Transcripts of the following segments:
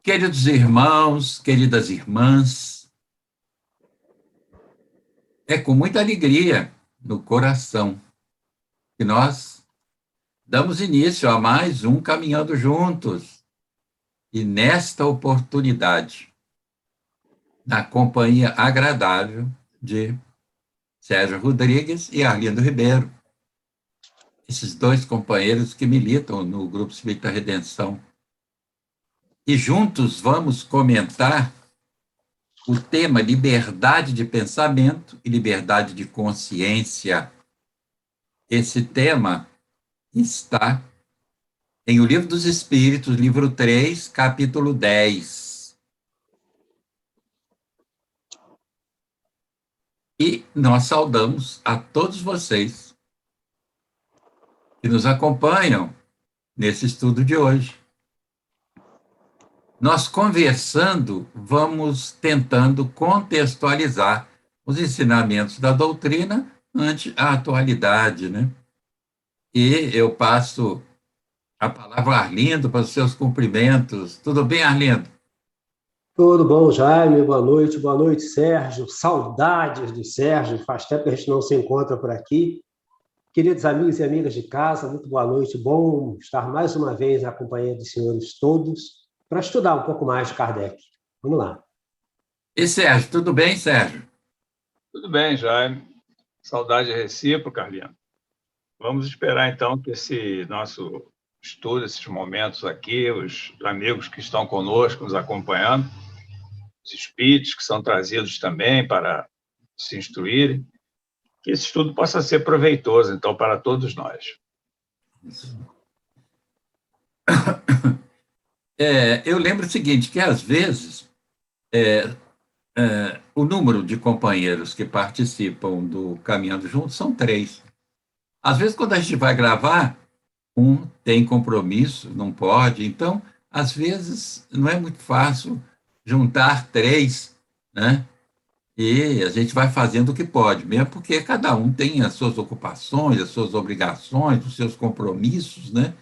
Queridos irmãos, queridas irmãs, é com muita alegria no coração que nós damos início a mais um Caminhando Juntos. E nesta oportunidade, na companhia agradável de Sérgio Rodrigues e Arlindo Ribeiro, esses dois companheiros que militam no Grupo Espírita Redenção. E juntos vamos comentar o tema liberdade de pensamento e liberdade de consciência. Esse tema está em O Livro dos Espíritos, livro 3, capítulo 10. E nós saudamos a todos vocês que nos acompanham nesse estudo de hoje. Nós conversando, vamos tentando contextualizar os ensinamentos da doutrina ante a atualidade, né? E eu passo a palavra ao Arlindo para os seus cumprimentos. Tudo bem, Arlindo? Tudo bom, Jaime? Boa noite, Sérgio. Saudades do Sérgio, faz tempo que a gente não se encontra por aqui. Queridos amigos e amigas de casa, muito boa noite. Bom estar mais uma vez na companhia dos senhores todos para estudar um pouco mais de Kardec. Vamos lá. E Sérgio, tudo bem, Sérgio? Tudo bem, Jaime. Saudade recíproca, Carlinhos. Vamos esperar, então, que esse nosso estudo, esses momentos aqui, os amigos que estão conosco, nos acompanhando, os espíritos que são trazidos também para se instruírem, que esse estudo possa ser proveitoso, então, para todos nós. Eu lembro o seguinte, que às vezes o número de companheiros que participam do Caminhando Juntos são 3. Às vezes, quando a gente vai gravar, um tem compromisso, não pode. Então, às vezes, não é muito fácil juntar 3, né? E a gente vai fazendo o que pode, mesmo porque cada um tem as suas ocupações, as suas obrigações, os seus compromissos, né?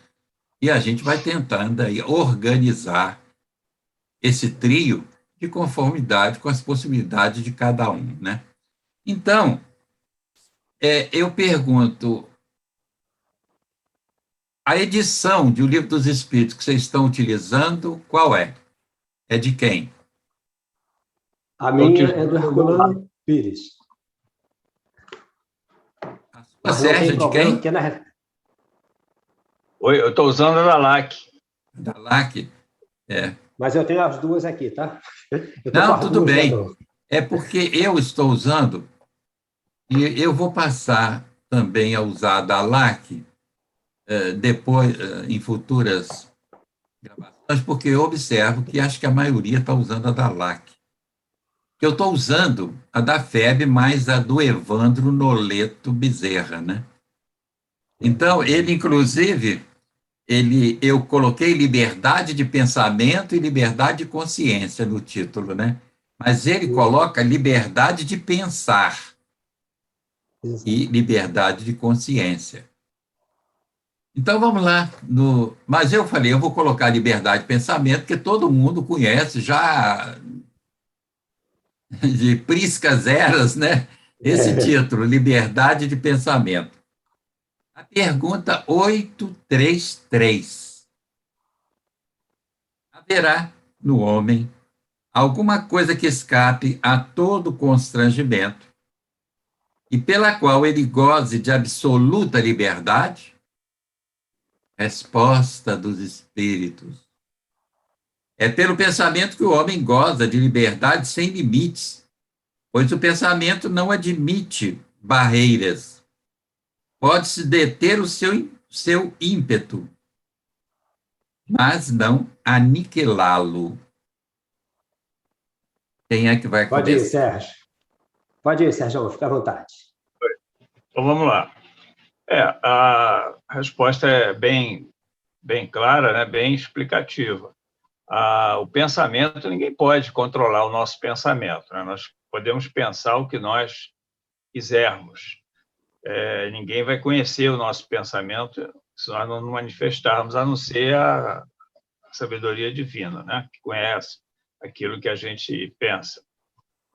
E a gente vai tentando aí organizar esse trio de conformidade com as possibilidades de cada um, né? Então, eu pergunto, a edição de O Livro dos Espíritos que vocês estão utilizando, qual é? É de quem? A minha é do Herculano Pires. A Sérgio, de quem? Oi, eu estou usando a da LAC. Da LAC? Mas eu tenho as duas aqui, tá? Não, tudo bem. É porque eu estou usando, e eu vou passar também a usar a da LAC depois, em futuras gravações, porque eu observo que acho que a maioria está usando a da LAC. Eu estou usando a da FEB mais a do Evandro Noleto Bezerra, né? Então, ele, inclusive, eu coloquei liberdade de pensamento e liberdade de consciência no título, né? Mas ele coloca liberdade de pensar e liberdade de consciência. Então, vamos lá. Mas eu falei, eu vou colocar liberdade de pensamento, porque todo mundo conhece já de priscas eras, né? Esse título, liberdade de pensamento. A pergunta 833. Haverá no homem alguma coisa que escape a todo constrangimento e pela qual ele goze de absoluta liberdade? Resposta dos espíritos. É pelo pensamento que o homem goza de liberdade sem limites, pois o pensamento não admite barreiras. Pode-se deter o seu ímpeto, mas não aniquilá-lo. Quem é que vai começar? Pode ir, Sérgio. Pode ir, Sérgio, fica à vontade. Então, vamos lá. A resposta é bem clara, né? Bem explicativa. O pensamento, ninguém pode controlar o nosso pensamento, né? Nós podemos pensar o que nós quisermos. Ninguém vai conhecer o nosso pensamento se nós não manifestarmos, a não ser a sabedoria divina, né? Que conhece aquilo que a gente pensa.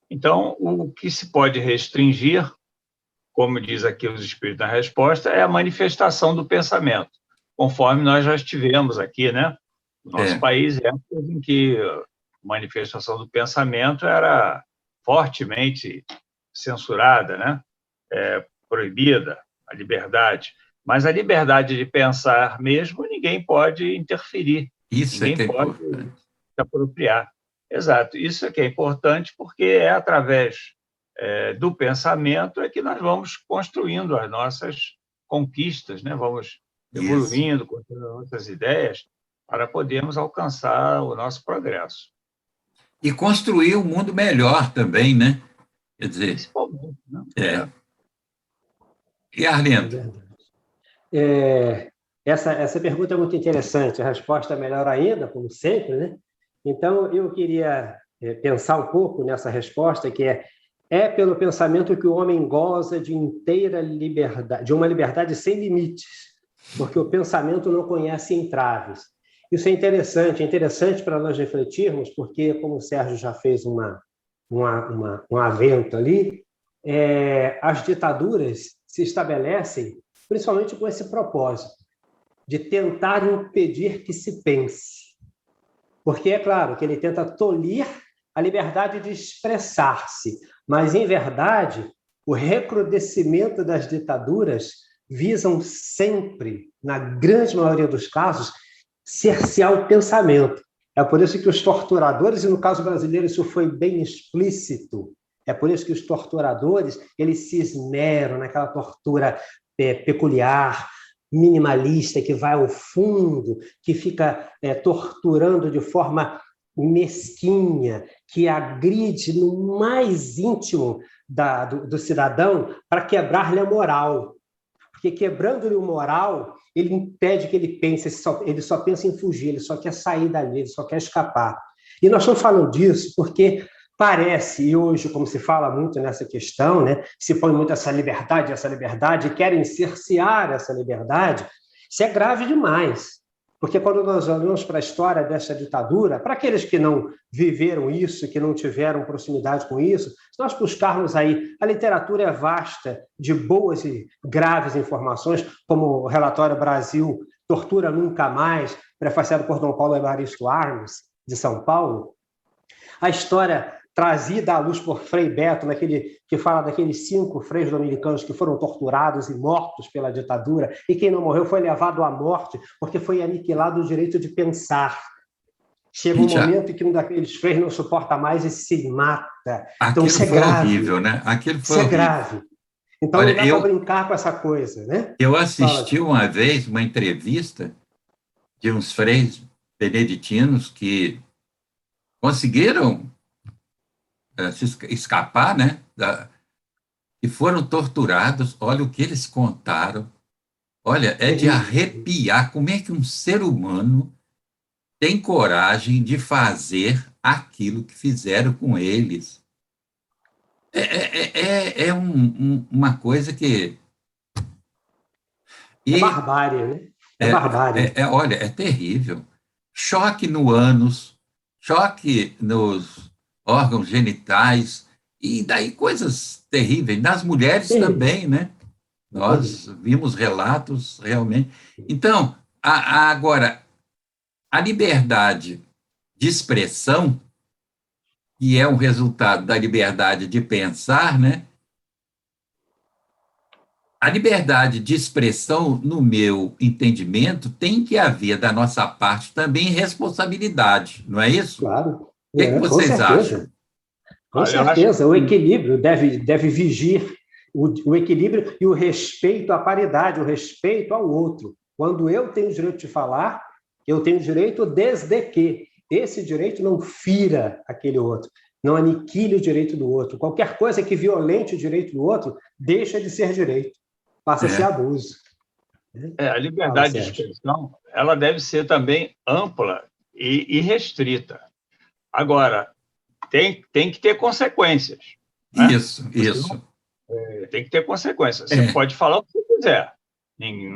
Então, o que se pode restringir, como diz aqui os Espíritos na resposta, é a manifestação do pensamento, conforme nós já estivemos aqui, né? No nosso país, épocas em que a manifestação do pensamento era fortemente censurada, né? Proibida, a liberdade. Mas a liberdade de pensar mesmo, ninguém pode interferir. Isso ninguém é que é pode importante. se apropriar. Exato. Isso é que é importante, porque é através do pensamento é que nós vamos construindo as nossas conquistas, né? Vamos Isso. evoluindo, construindo nossas ideias para podermos alcançar o nosso progresso. E construir um mundo melhor também, né? Quer dizer, Principalmente, né? E Arlindo? Essa pergunta é muito interessante, a resposta é melhor ainda, como sempre, né? Então, eu queria pensar um pouco nessa resposta, que é pelo pensamento que o homem goza de inteira liberdade, de uma liberdade sem limites, porque o pensamento não conhece entraves. Isso é interessante para nós refletirmos, porque, como o Sérgio já fez um avento ali, as ditaduras se estabelecem principalmente com esse propósito, de tentar impedir que se pense. Porque é claro que ele tenta tolir a liberdade de expressar-se, mas, em verdade, o recrudescimento das ditaduras visam sempre, na grande maioria dos casos, cercear o pensamento. É por isso que os torturadores, e no caso brasileiro isso foi bem explícito, é por isso que os torturadores eles se esmeram naquela tortura peculiar, minimalista, que vai ao fundo, que fica torturando de forma mesquinha, que agride no mais íntimo do cidadão para quebrar-lhe a moral. Porque quebrando-lhe o moral, ele impede que ele pense, ele só pensa em fugir, ele só quer sair dali, ele só quer escapar. E nós estamos falando disso porque parece, e hoje, como se fala muito nessa questão, né, se põe muito essa liberdade, e querem cercear essa liberdade, isso é grave demais. Porque quando nós olhamos para a história dessa ditadura, para aqueles que não viveram isso, que não tiveram proximidade com isso, se nós buscarmos aí, a literatura é vasta de boas e graves informações, como o relatório Brasil Tortura Nunca Mais, prefaciado por Dom Paulo Evaristo Arnes, de São Paulo, a história trazida à luz por Frei Beto, que fala daqueles 5 freis dominicanos que foram torturados e mortos pela ditadura, e quem não morreu foi levado à morte porque foi aniquilado o direito de pensar. Chega um momento em que um daqueles freis não suporta mais e se mata. Então, isso é grave. Horrível, né? Aquilo foi isso horrível. É grave. Então, olha, não dá para brincar com essa coisa, né? Eu assisti uma vez uma entrevista de uns freis beneditinos que conseguiram escapar, né? E foram torturados. Olha o que eles contaram. Olha, é de arrepiar. Como é que um ser humano tem coragem de fazer aquilo que fizeram com eles? Uma coisa que... É barbárie, né? É barbárie. Olha, é terrível. Choque no ânus, choque nos órgãos genitais, e daí coisas terríveis. Nas mulheres também, né? Nós vimos relatos realmente. Então, agora, a liberdade de expressão, que é um resultado da liberdade de pensar, né? A liberdade de expressão, no meu entendimento, tem que haver da nossa parte também responsabilidade, não é isso? Claro. O que vocês acham? Com certeza, o equilíbrio deve vigir, o equilíbrio e o respeito à paridade, o respeito ao outro. Quando eu tenho o direito de falar, eu tenho o direito desde que esse direito não fira aquele outro, não aniquile o direito do outro. Qualquer coisa que violente o direito do outro deixa de ser direito, passa a ser abuso. A liberdade de expressão ela deve ser também ampla e restrita. Agora, tem que ter consequências. Né? Isso. Tem que ter consequências. Você pode falar o que você quiser.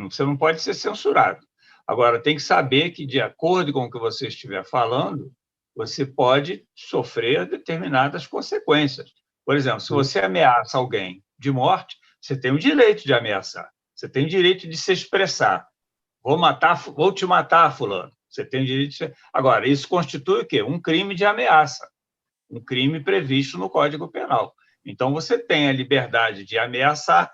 Você não pode ser censurado. Agora, tem que saber que, de acordo com o que você estiver falando, você pode sofrer determinadas consequências. Por exemplo, se você ameaça alguém de morte, você tem o direito de ameaçar, você tem o direito de se expressar. Vou te matar, fulano. Você tem o direito de... Agora, isso constitui o quê? Um crime de ameaça, um crime previsto no Código Penal. Então, você tem a liberdade de ameaçar,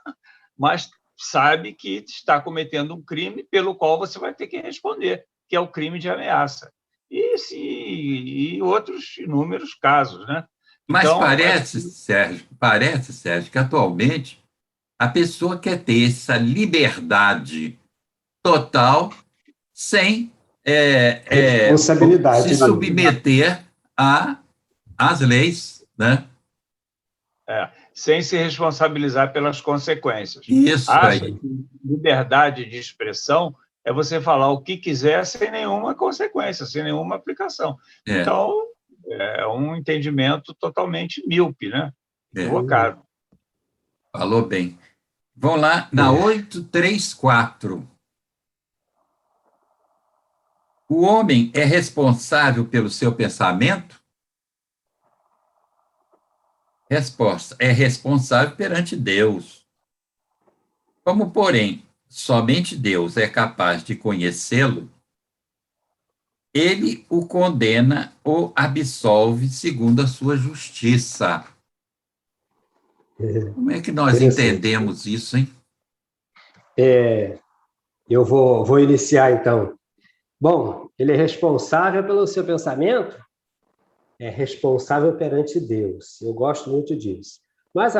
mas sabe que está cometendo um crime pelo qual você vai ter que responder, que é o crime de ameaça. E outros inúmeros casos, né? Mas Então, parece, Sérgio, que atualmente a pessoa quer ter essa liberdade total sem responsabilidade, se submeter às leis, né? Sem se responsabilizar pelas consequências. Isso Acha aí. que liberdade de expressão é você falar o que quiser sem nenhuma consequência, sem nenhuma aplicação. Então, é um entendimento totalmente míope, né? Equivocado. Falou bem. Vamos lá, na 834. O homem é responsável pelo seu pensamento? Resposta: é responsável perante Deus. Como, porém, somente Deus é capaz de conhecê-lo, ele o condena ou absolve segundo a sua justiça. Como é que nós entendemos isso, hein? Eu vou iniciar, então. Bom, ele é responsável pelo seu pensamento? É responsável perante Deus. Eu gosto muito disso. Mas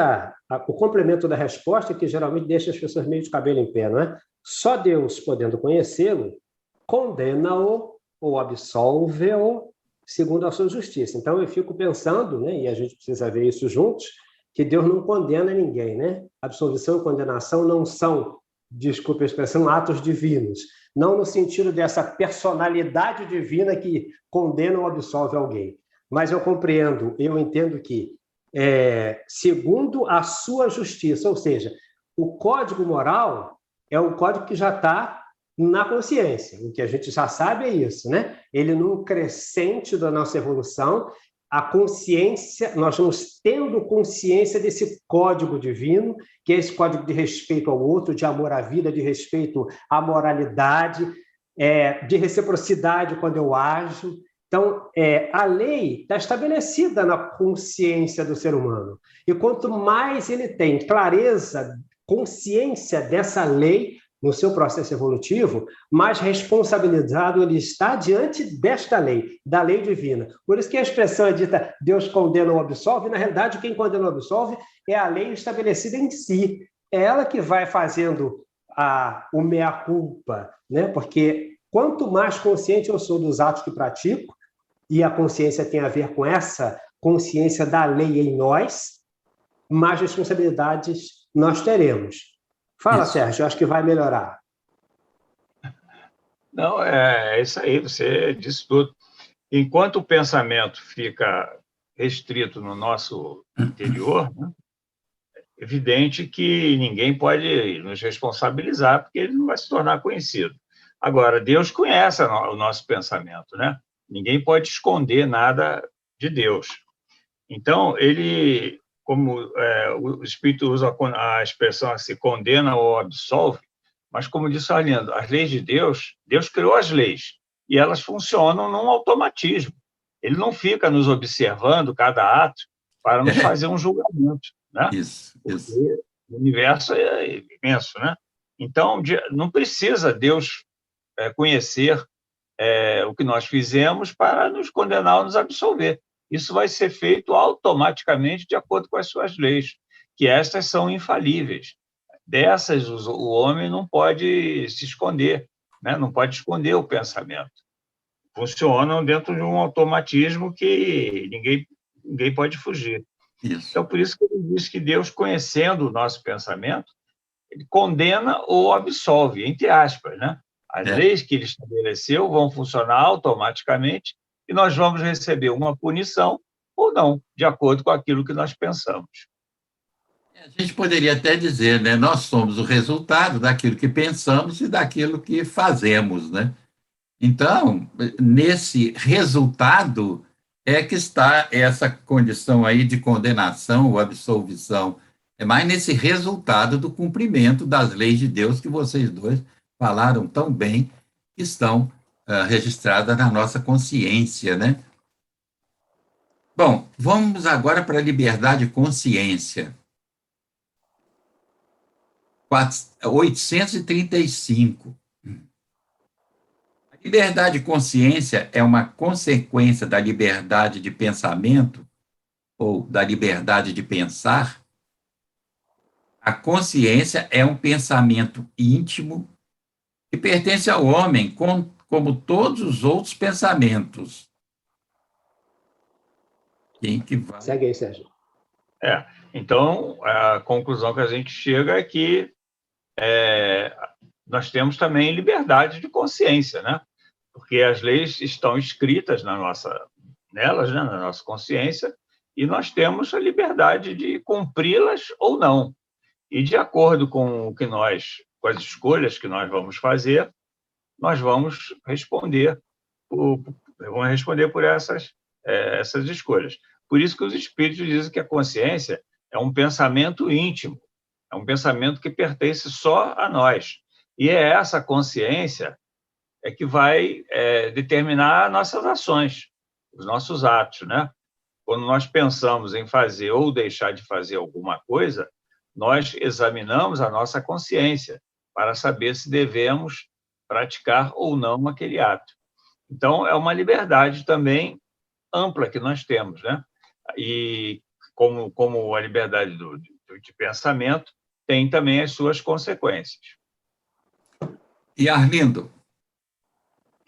o complemento da resposta é que geralmente deixa as pessoas meio de cabelo em pé, não é? Só Deus, podendo conhecê-lo, condena-o ou absolve-o segundo a sua justiça. Então, eu fico pensando, né, e a gente precisa ver isso juntos, que Deus não condena ninguém, né? Absolvição e condenação não são, desculpe a expressão, atos divinos. Não no sentido dessa personalidade divina que condena ou absolve alguém. Mas eu compreendo, eu entendo que, segundo a sua justiça, ou seja, o código moral é um código que já está na consciência. O que a gente já sabe é isso, né? Ele, num crescente da nossa evolução, a consciência, nós vamos tendo consciência desse código divino, que é esse código de respeito ao outro, de amor à vida, de respeito à moralidade, de reciprocidade quando eu ajo. Então, a lei está estabelecida na consciência do ser humano. E quanto mais ele tem clareza, consciência dessa lei no seu processo evolutivo, mais responsabilizado ele está diante desta lei, da lei divina. Por isso que a expressão é dita Deus condena ou absolve, na realidade, quem condena ou absolve é a lei estabelecida em si. É ela que vai fazendo o mea-culpa, né? Porque quanto mais consciente eu sou dos atos que pratico, e a consciência tem a ver com essa consciência da lei em nós, mais responsabilidades nós teremos. Fala, isso. Sérgio, acho que vai melhorar. Não, é isso aí, você disse tudo. Enquanto o pensamento fica restrito no nosso interior, né, é evidente que ninguém pode nos responsabilizar, porque ele não vai se tornar conhecido. Agora, Deus conhece o nosso pensamento, né? Ninguém pode esconder nada de Deus. Então, ele, como o Espírito usa a expressão assim, condena ou absolve, mas, como disse o Arlindo, as leis de Deus, Deus criou as leis, e elas funcionam num automatismo. Ele não fica nos observando cada ato para nos fazer um julgamento, né? Isso. O universo é imenso, né? Então, não precisa Deus conhecer o que nós fizemos para nos condenar ou nos absolver. Isso vai ser feito automaticamente de acordo com as suas leis, que estas são infalíveis. Dessas, o homem não pode se esconder, né? Não pode esconder o pensamento. Funcionam dentro de um automatismo que ninguém pode fugir. Isso. Então, por isso que ele diz que Deus, conhecendo o nosso pensamento, ele condena ou absolve, entre aspas, né? As leis que ele estabeleceu vão funcionar automaticamente e nós vamos receber uma punição ou não, de acordo com aquilo que nós pensamos. A gente poderia até dizer, né? Nós somos o resultado daquilo que pensamos e daquilo que fazemos, né? Então, nesse resultado é que está essa condição aí de condenação ou absolvição. É mais nesse resultado do cumprimento das leis de Deus que vocês dois falaram tão bem, que estão registradas na nossa consciência, né? Bom, vamos agora para a liberdade de consciência. 835. A liberdade de consciência é uma consequência da liberdade de pensamento ou da liberdade de pensar. A consciência é um pensamento íntimo que pertence ao homem, como todos os outros pensamentos. Quem que vai? Segue aí, Sérgio. Então, a conclusão que a gente chega é que nós temos também liberdade de consciência, né? Porque as leis estão escritas nelas, né? Na nossa consciência, e nós temos a liberdade de cumpri-las ou não. E de acordo com as escolhas que nós vamos fazer, nós vamos responder por essas escolhas. Por isso que os espíritos dizem que a consciência é um pensamento íntimo, é um pensamento que pertence só a nós. E é essa consciência que vai determinar nossas ações, os nossos atos, né? Quando nós pensamos em fazer ou deixar de fazer alguma coisa, nós examinamos a nossa consciência para saber se devemos praticar ou não aquele ato. Então, é uma liberdade também ampla que nós temos, né? E como a liberdade de pensamento tem também as suas consequências. E Arlindo?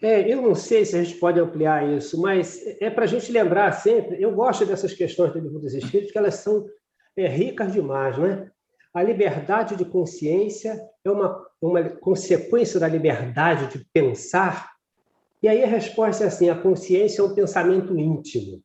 Eu não sei se a gente pode ampliar isso, mas é para a gente lembrar sempre, eu gosto dessas questões do Livro dos Espíritos, que elas são ricas demais, né? A liberdade de consciência é uma consequência da liberdade de pensar, e aí a resposta é assim, a consciência é um pensamento íntimo.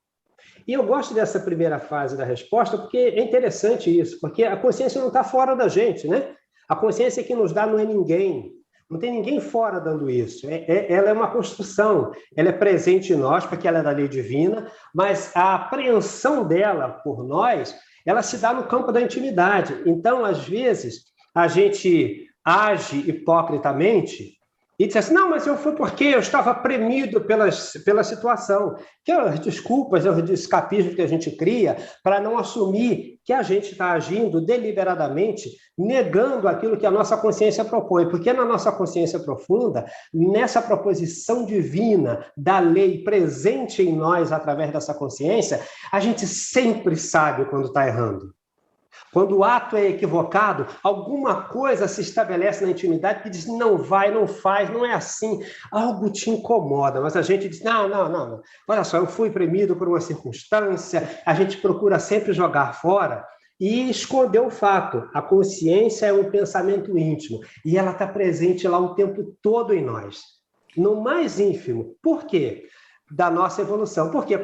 E eu gosto dessa primeira fase da resposta, porque é interessante isso, porque a consciência não está fora da gente, né? A consciência que nos dá não é ninguém, não tem ninguém fora dando isso. Ela é uma construção, ela é presente em nós, porque ela é da lei divina, mas a apreensão dela por nós, ela se dá no campo da intimidade. Então, às vezes, a gente age hipocritamente e diz assim, não, mas eu fui porque eu estava premido pela situação. Que as desculpas, o escapismo que a gente cria para não assumir que a gente está agindo deliberadamente, negando aquilo que a nossa consciência propõe. Porque na nossa consciência profunda, nessa proposição divina da lei presente em nós através dessa consciência, a gente sempre sabe quando está errando. Quando o ato é equivocado, alguma coisa se estabelece na intimidade que diz, não vai, não faz, não é assim. Algo te incomoda, mas a gente diz, não. Olha só, eu fui premido por uma circunstância, a gente procura sempre jogar fora e esconder o fato. A consciência é um pensamento íntimo e ela está presente lá o tempo todo em nós. No mais ínfimo. Por quê? Da nossa evolução. Porque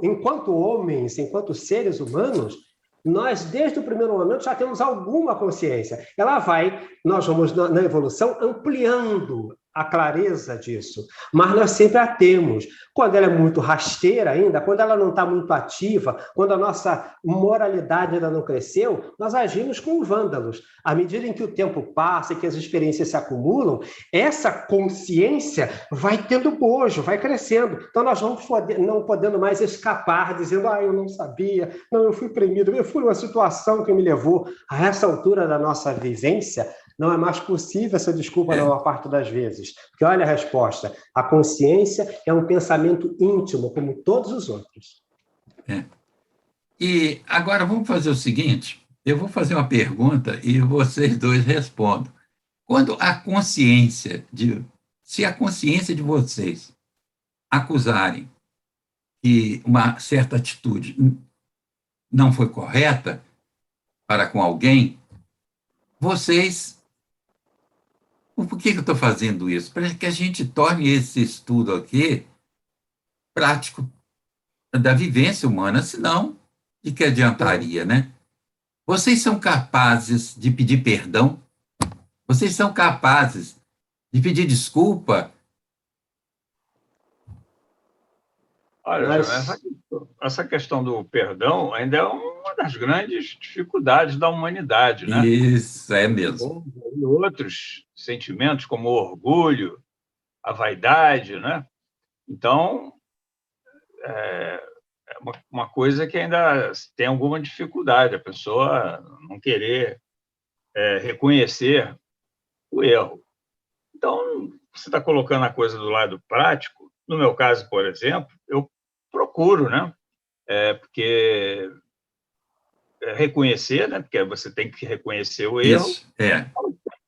enquanto homens, enquanto seres humanos, nós, desde o primeiro momento, já temos alguma consciência. Nós vamos, na evolução, ampliando a clareza disso, mas nós sempre a temos. Quando ela é muito rasteira ainda, quando ela não está muito ativa, quando a nossa moralidade ainda não cresceu, nós agimos como vândalos. À medida em que o tempo passa e que as experiências se acumulam, essa consciência vai tendo bojo, vai crescendo. Então, nós vamos não podendo mais escapar, dizendo, eu não sabia, não, eu fui premido, eu fui uma situação que me levou a essa altura da nossa vivência. Não é mais possível essa desculpa na maior parte das vezes. Porque olha a resposta. A consciência é um pensamento íntimo, como todos os outros. E agora vamos fazer o seguinte, eu vou fazer uma pergunta e vocês dois respondam. Se a consciência de vocês acusarem que uma certa atitude não foi correta para com alguém, vocês... Por que eu estou fazendo isso? Para que a gente torne esse estudo aqui prático da vivência humana, senão, de que adiantaria, né? Vocês são capazes de pedir perdão? Vocês são capazes de pedir desculpa? Olha, essa questão do perdão ainda é uma das grandes dificuldades da humanidade, né? Isso, é mesmo. E outros sentimentos, como o orgulho, a vaidade, né? Então, é uma coisa que ainda tem alguma dificuldade, a pessoa não querer reconhecer o erro. Então, você está colocando a coisa do lado prático. No meu caso, por exemplo, eu procuro, né? Porque reconhecer, né? Porque você tem que reconhecer o erro. Isso, é.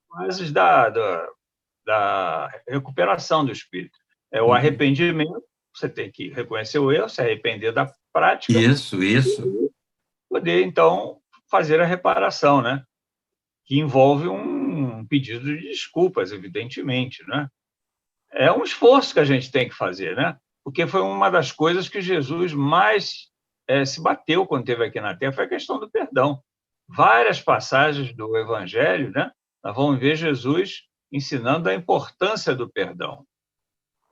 Mas da recuperação do espírito. É o arrependimento, você tem que reconhecer o erro, se arrepender da prática. Isso. E poder, então, fazer a reparação, né? Que envolve um pedido de desculpas, evidentemente, né? É um esforço que a gente tem que fazer, né? Porque foi uma das coisas que Jesus mais se bateu quando esteve aqui na Terra, foi a questão do perdão. Várias passagens do Evangelho, né? Nós vamos ver Jesus ensinando a importância do perdão.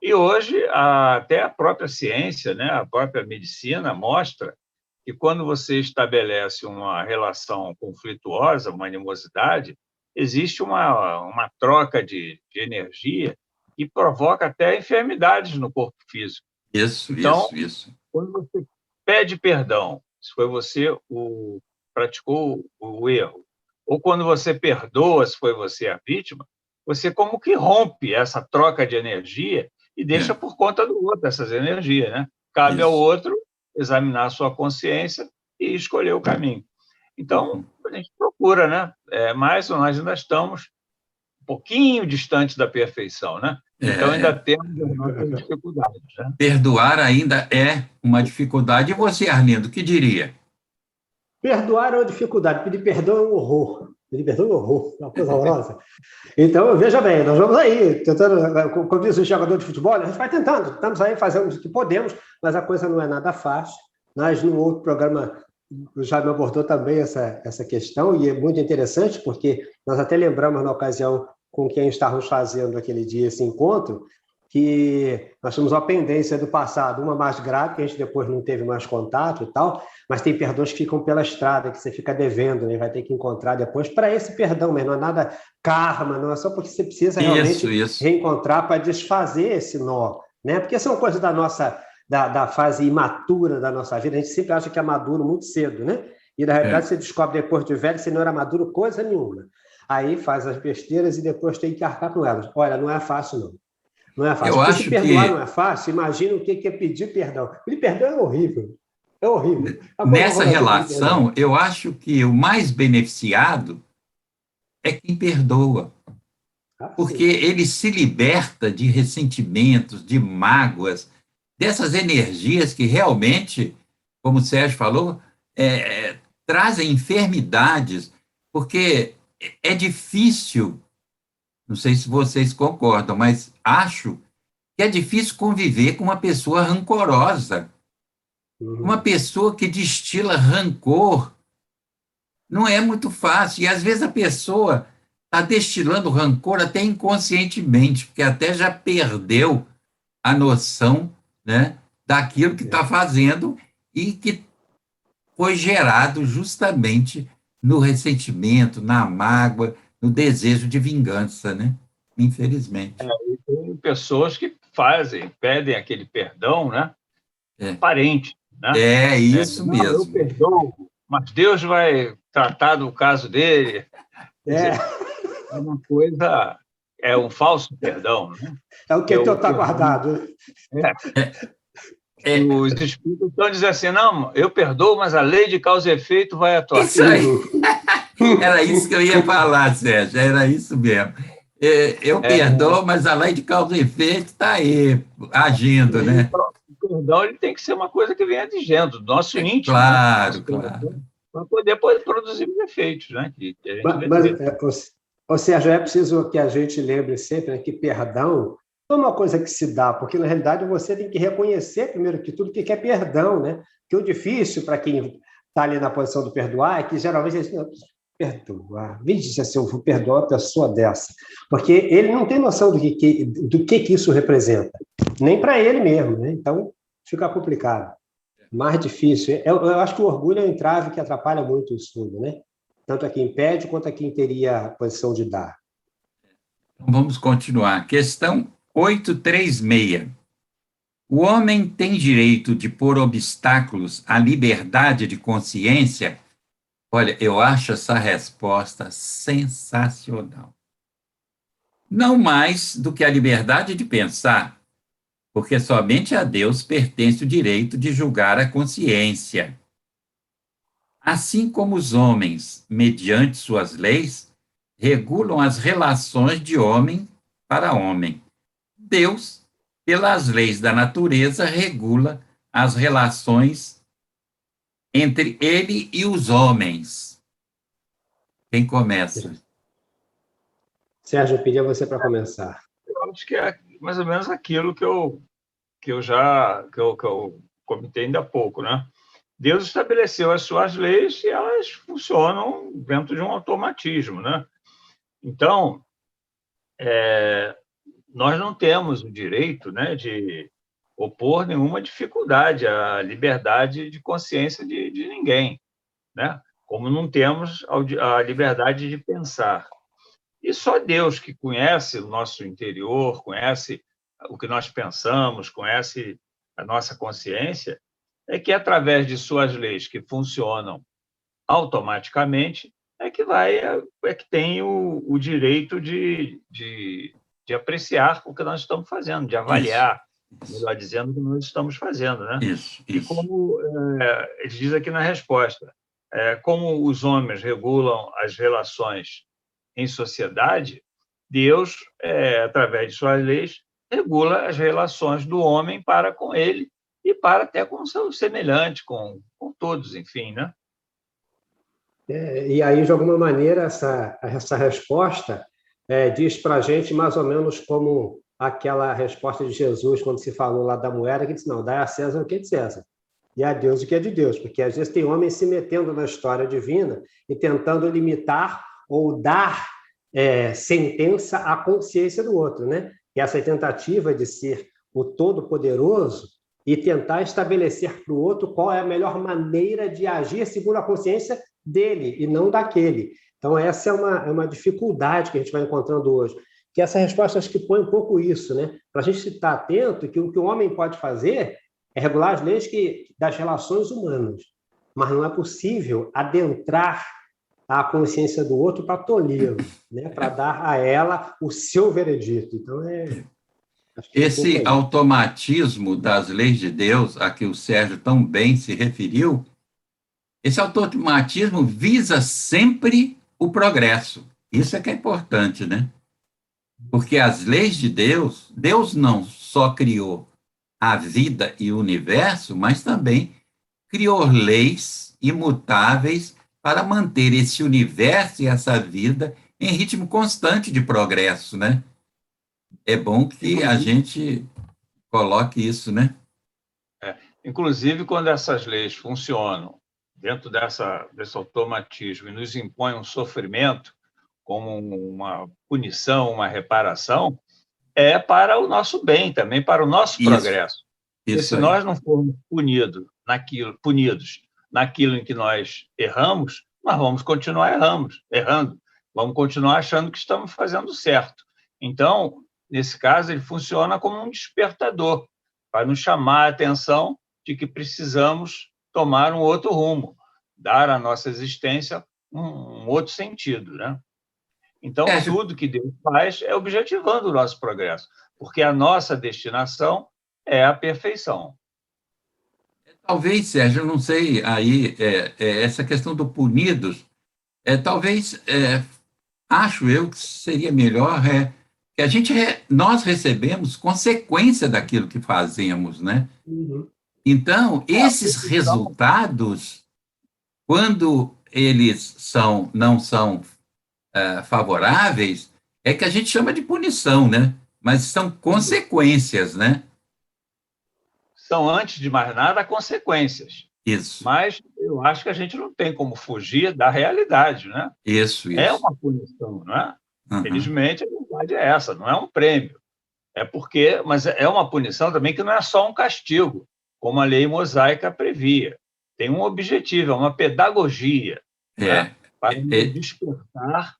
E hoje, até a própria ciência, né? A própria medicina mostra que quando você estabelece uma relação conflituosa, uma animosidade, existe uma troca de energia que provoca até enfermidades no corpo físico. Isso. Quando você pede perdão, se foi você o praticou o erro, ou quando você perdoa, se foi você a vítima, você como que rompe essa troca de energia e deixa por conta do outro essas energias, né? Cabe ao outro examinar a sua consciência e escolher o caminho. Então, a gente procura, né? Mas nós ainda estamos um pouquinho distantes da perfeição, né? Então, ainda temos as nossas dificuldades, né? Perdoar ainda é uma dificuldade. E você, Arlindo, o que diria? Perdoar é uma dificuldade, pedir perdão é um horror. Pedir perdão é um horror, é uma coisa horrorosa. Então, veja bem, nós vamos aí, tentando, como diz o jogador de futebol, a gente vai tentando, estamos aí fazendo o que podemos, mas a coisa não é nada fácil. Nós, no outro programa, o Jaime abordou também essa questão, e é muito interessante, porque nós até lembramos na ocasião com quem estávamos fazendo aquele dia esse encontro, que nós temos uma pendência do passado, uma mais grave, que a gente depois não teve mais contato e tal, mas tem perdões que ficam pela estrada, que você fica devendo, né? Vai ter que encontrar depois para esse perdão, mas não é nada karma, não é só porque você precisa realmente reencontrar para desfazer esse nó, né? Porque são coisas da nossa da fase imatura da nossa vida, a gente sempre acha que é maduro muito cedo, né? E na realidade você descobre depois de velho que você não era maduro coisa nenhuma. Aí faz as besteiras e depois tem que arcar com elas. Olha, não é fácil, não. Não é fácil. Porque se perdoar não é fácil, imagina o que é pedir perdão. Pedir perdão é horrível. É horrível. Nessa relação, eu acho que o mais beneficiado é quem perdoa. Porque ele se liberta de ressentimentos, de mágoas, dessas energias que realmente, como o Sérgio falou, trazem enfermidades, porque é difícil, não sei se vocês concordam, mas acho que é difícil conviver com uma pessoa rancorosa, uma pessoa que destila rancor. Não é muito fácil, e às vezes a pessoa está destilando rancor até inconscientemente, porque até já perdeu a noção, né, daquilo que está fazendo e que foi gerado justamente no ressentimento, na mágoa, no desejo de vingança, né? Infelizmente. E tem pessoas que pedem aquele perdão, né? Parente, né? É isso mesmo. Eu perdoo, mas Deus vai tratar do caso dele. É uma coisa, é um falso perdão, né? É o que está guardado. Os espíritos estão dizendo assim, não, eu perdoo, mas a lei de causa e efeito vai atuar. Isso aí. Era isso que eu ia falar, Sérgio, era isso mesmo. Eu perdoo, mas a lei de causa e efeito está aí, agindo, né? O perdão ele tem que ser uma coisa que venha de dentro, do nosso íntimo. Claro, né? claro. Para poder produzir os efeitos, né? Ou seja, é preciso que a gente lembre sempre, né, que perdão não é uma coisa que se dá, porque, na realidade, você tem que reconhecer, primeiro que tudo, que é perdão, né? Que o difícil para quem está ali na posição do perdoar, é que geralmente ele diz, perdoar, veja se eu vou perdoar uma pessoa dessa, porque ele não tem noção do que isso representa, nem para ele mesmo, né? Então fica complicado, mais difícil. Eu acho que o orgulho é um entrave que atrapalha muito o estudo, né? Tanto a quem pede quanto a quem teria a posição de dar. Vamos continuar. Questão 836. O homem tem direito de pôr obstáculos à liberdade de consciência? Olha, eu acho essa resposta sensacional. Não mais do que a liberdade de pensar, porque somente a Deus pertence o direito de julgar a consciência. Assim como os homens, mediante suas leis, regulam as relações de homem para homem, Deus, pelas leis da natureza, regula as relações entre ele e os homens. Quem começa? Sérgio, eu pedi a você para começar. Eu acho que é mais ou menos aquilo que eu comentei ainda há pouco, né? Deus estabeleceu as suas leis e elas funcionam dentro de um automatismo, né? Então, nós não temos o direito, né, de opor nenhuma dificuldade à liberdade de consciência de ninguém, né? Como não temos a liberdade de pensar. E só Deus, que conhece o nosso interior, conhece o que nós pensamos, conhece a nossa consciência, é que, através de suas leis que funcionam automaticamente, é que tem o direito de apreciar o que nós estamos fazendo, de avaliar, melhor dizendo, o que nós estamos fazendo, né? Isso. E como ele diz aqui na resposta, como os homens regulam as relações em sociedade, Deus, através de suas leis, regula as relações do homem para com ele e para até com o seu semelhante, com todos, enfim, né? E aí, de alguma maneira, essa resposta diz para a gente mais ou menos como aquela resposta de Jesus, quando se falou lá da moeda, que disse, não, dá a César o que é de César, e a Deus o que é de Deus, porque às vezes tem homens se metendo na história divina e tentando limitar ou dar sentença à consciência do outro, né? E essa tentativa de ser o Todo-Poderoso e tentar estabelecer para o outro qual é a melhor maneira de agir segundo a consciência dele e não daquele. Então, essa é uma dificuldade que a gente vai encontrando hoje. Que essa resposta acho que põe um pouco isso, né? Para a gente estar atento que o que o homem pode fazer é regular as leis das relações humanas, mas não é possível adentrar a consciência do outro para tolhi-lo, né? Para dar a ela o seu veredito. Então, esse automatismo das leis de Deus, a que o Sérgio tão bem se referiu, esse automatismo visa sempre o progresso. Isso é que é importante, né? Porque as leis de Deus, Deus não só criou a vida e o universo, mas também criou leis imutáveis para manter esse universo e essa vida em ritmo constante de progresso, né? É bom que a gente coloque isso, né? Inclusive, quando essas leis funcionam dentro desse automatismo e nos impõem um sofrimento como uma punição, uma reparação, é para o nosso bem também, para o nosso progresso. Porque se nós não formos punidos naquilo em que nós erramos, nós vamos continuar errando, vamos continuar achando que estamos fazendo certo. Então, nesse caso, ele funciona como um despertador, para nos chamar a atenção de que precisamos tomar um outro rumo, dar à nossa existência um outro sentido, né? Então, tudo que Deus faz é objetivando o nosso progresso, porque a nossa destinação é a perfeição. Talvez, Sérgio, eu não sei, aí, essa questão do punidos, talvez, acho eu que seria melhor que nós recebemos consequência daquilo que fazemos, né? Uhum. Então, esses resultados, quando eles não são favoráveis, é que a gente chama de punição, né? Mas são consequências, né? São, antes de mais nada, consequências. Isso, Mas eu acho que a gente não tem como fugir da realidade, né? isso, É isso. uma punição, não é? Uhum. Felizmente, a verdade é essa, não é um prêmio. Mas é uma punição também que não é só um castigo, como a lei mosaica previa. Tem um objetivo, é uma pedagogia, né? É, Para é, nos é, despertar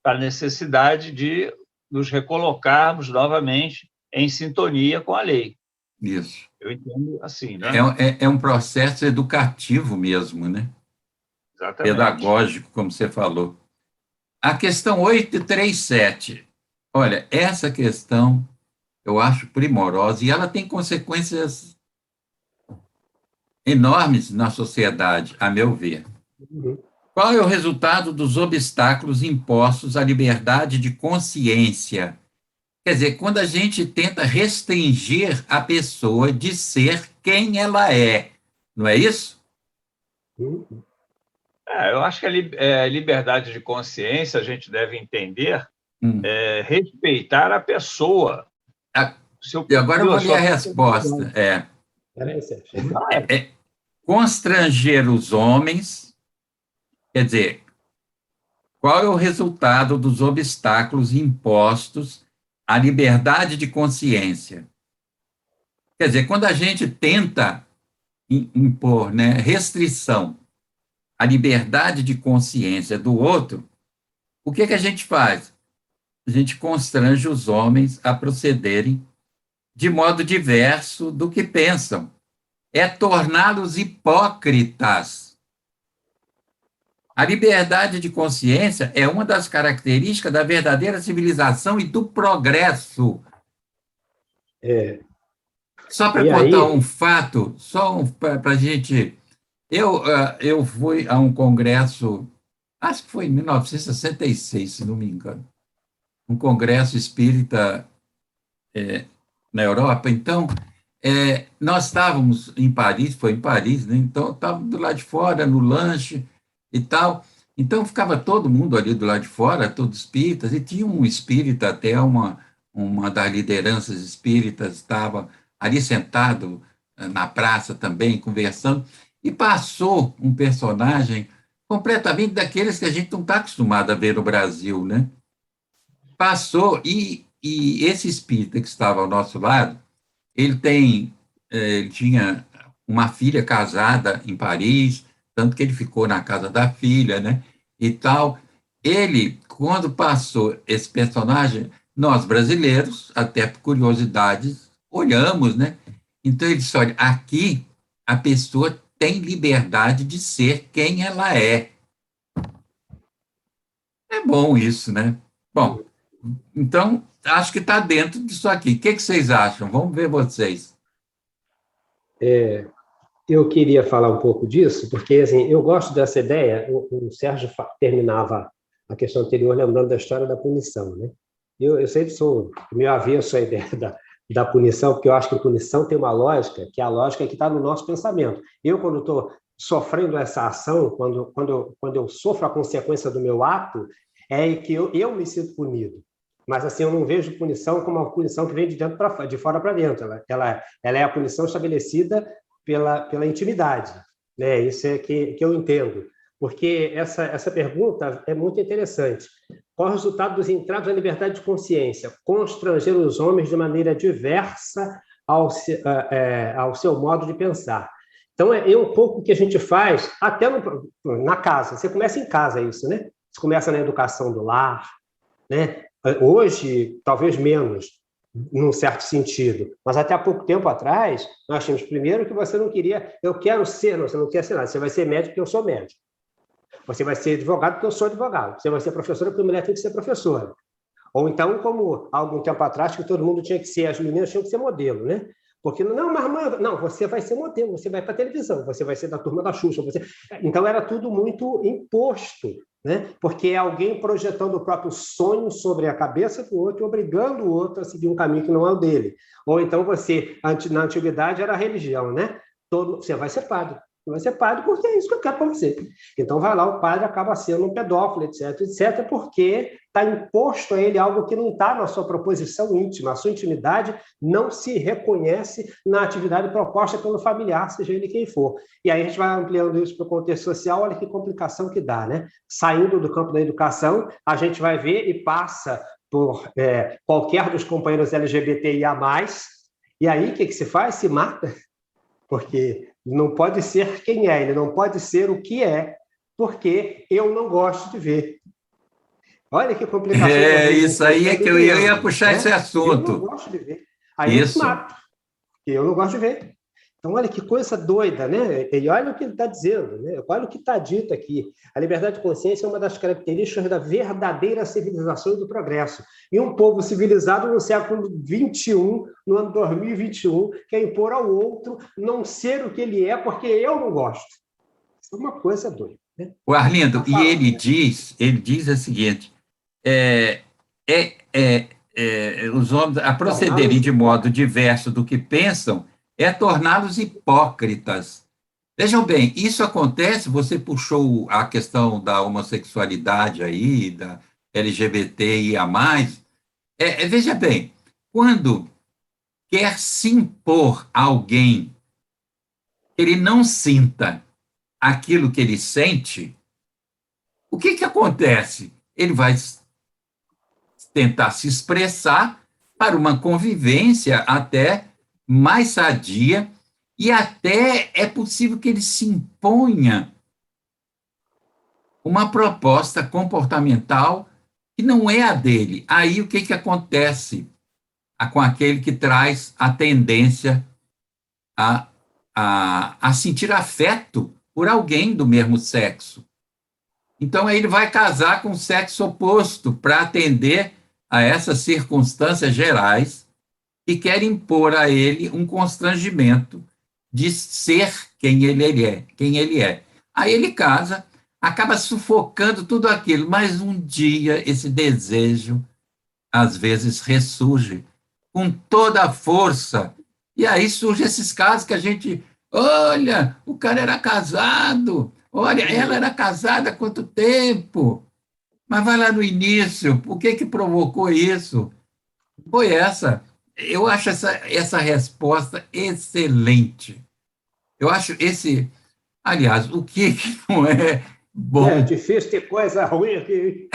para a necessidade de nos recolocarmos novamente em sintonia com a lei. isso. Eu entendo assim, É, né? é um processo educativo mesmo, né? Exatamente. Pedagógico, como você falou. A questão 837. Olha, essa questão eu acho primorosa e ela tem consequências enormes na sociedade, a meu ver. Uhum. Qual é o resultado dos obstáculos impostos à liberdade de consciência? Quer dizer, quando a gente tenta restringir a pessoa de ser quem ela é, não é isso? Uhum. Eu acho que a liberdade de consciência a gente deve entender Hum. respeitar a pessoa, A- o seu E agora eu perfil, a vou ler sua a resposta. personalidade. Peraí, Sérgio. É constranger os homens, quer dizer, qual é o resultado dos obstáculos impostos à liberdade de consciência? Quer dizer, quando a gente tenta impor, né, restrição à liberdade de consciência do outro, o que que a gente faz? A gente constrange os homens a procederem de modo diverso do que pensam. É torná-los hipócritas. A liberdade de consciência é uma das características da verdadeira civilização e do progresso. É, Só para e contar aí, um fato, só para a gente. Eu fui a um congresso, acho que foi em 1966, se não me engano, um congresso espírita na Europa. Então, nós estávamos em Paris, foi em Paris, né? Então estávamos do lado de fora, no lanche e tal. Então ficava todo mundo ali do lado de fora, todos espíritas, e tinha um espírita, até uma das lideranças espíritas estava ali sentado na praça também, conversando, e passou um personagem completamente daqueles que a gente não está acostumado a ver no Brasil, né? Passou, e esse espírita que estava ao nosso lado, ele tinha uma filha casada em Paris, tanto que ele ficou na casa da filha, né? E tal. Ele, quando passou esse personagem, nós brasileiros, até por curiosidades, olhamos, né? Então ele disse: olha, aqui a pessoa tem liberdade de ser quem ela é. É bom isso, né? Bom, então acho que está dentro disso aqui. O que que vocês acham? Vamos ver vocês. eu queria falar um pouco disso, porque assim, eu gosto dessa ideia. O Sérgio terminava a questão anterior lembrando da história da punição, né? Eu sempre sou meio avesso à ideia da punição, porque eu acho que a punição tem uma lógica, que é a lógica que está no nosso pensamento. Eu, quando estou sofrendo essa ação, quando eu sofro a consequência do meu ato, é que eu me sinto punido. Mas assim, eu não vejo punição como uma punição que vem de fora para dentro. Ela é a punição estabelecida pela intimidade, né? Isso é que eu entendo, porque essa pergunta é muito interessante. Qual é o resultado dos entraves da liberdade de consciência? Constranger os homens de maneira diversa ao seu modo de pensar. Então, é um pouco o que a gente faz até na casa. Você começa em casa isso, né? Você começa na educação do lar, né? Hoje, talvez menos, num certo sentido. Mas até há pouco tempo atrás, nós tínhamos primeiro que você não queria, eu quero ser, não, você não quer ser nada, você vai ser médico porque eu sou médico. Você vai ser advogado porque eu sou advogado. Você vai ser professora porque a mulher tem que ser professora. Ou então, como há algum tempo atrás, que todo mundo tinha que ser, as meninas tinham que ser modelo, né? Porque, não, mas não, você vai ser modelo, você vai para a televisão, você vai ser da turma da Xuxa. Então, era tudo muito imposto, né? Porque é alguém projetando o próprio sonho sobre a cabeça do outro e obrigando o outro a seguir um caminho que não é o dele. Ou então, na antiguidade, era a religião, né? Você vai ser padre. Você vai ser padre porque é isso que eu quero para você. Então, vai lá, o padre acaba sendo um pedófilo, etc., etc., porque está imposto a ele algo que não está na sua proposição íntima. A sua intimidade não se reconhece na atividade proposta pelo familiar, seja ele quem for. E aí a gente vai ampliando isso para o contexto social, olha que complicação que dá, né? Saindo do campo da educação, a gente vai ver e passa por qualquer dos companheiros LGBTIA+, e aí o que se faz? Se mata, porque não pode ser quem é, ele não pode ser o que é, porque eu não gosto de ver. Olha que complicação. Isso aí é que eu ia puxar esse assunto. Eu não gosto de ver. Aí eu se mato, porque eu não gosto de ver. Então, olha que coisa doida, né? E olha o que ele está dizendo, né? Olha o que está dito aqui. A liberdade de consciência é uma das características da verdadeira civilização e do progresso. E um povo civilizado no século XXI, no ano 2021, quer impor ao outro não ser o que ele é, porque eu não gosto. Isso é uma coisa doida, né? O Arlindo, e ele diz o seguinte, os homens, a procederem de modo diverso do que pensam, é torná-los hipócritas. Vejam bem, isso acontece, você puxou a questão da homossexualidade aí, da LGBTIA+, veja bem, quando quer se impor a alguém, ele não sinta aquilo que ele sente, o que acontece? Ele vai tentar se expressar para uma convivência até mais sadia, e até é possível que ele se imponha uma proposta comportamental que não é a dele. Aí o que acontece com aquele que traz a tendência a sentir afeto por alguém do mesmo sexo? Então, aí ele vai casar com o sexo oposto para atender a essas circunstâncias gerais e quer impor a ele um constrangimento de ser quem ele é. Aí ele casa, acaba sufocando tudo aquilo, mas um dia esse desejo, às vezes, ressurge com toda a força, e aí surgem esses casos que a gente, olha, o cara era casado, olha, ela era casada há quanto tempo? Mas vai lá no início, o que provocou isso? Foi essa. Eu acho essa resposta excelente. Eu acho aliás, o que não é bom? É difícil ter coisa ruim aqui.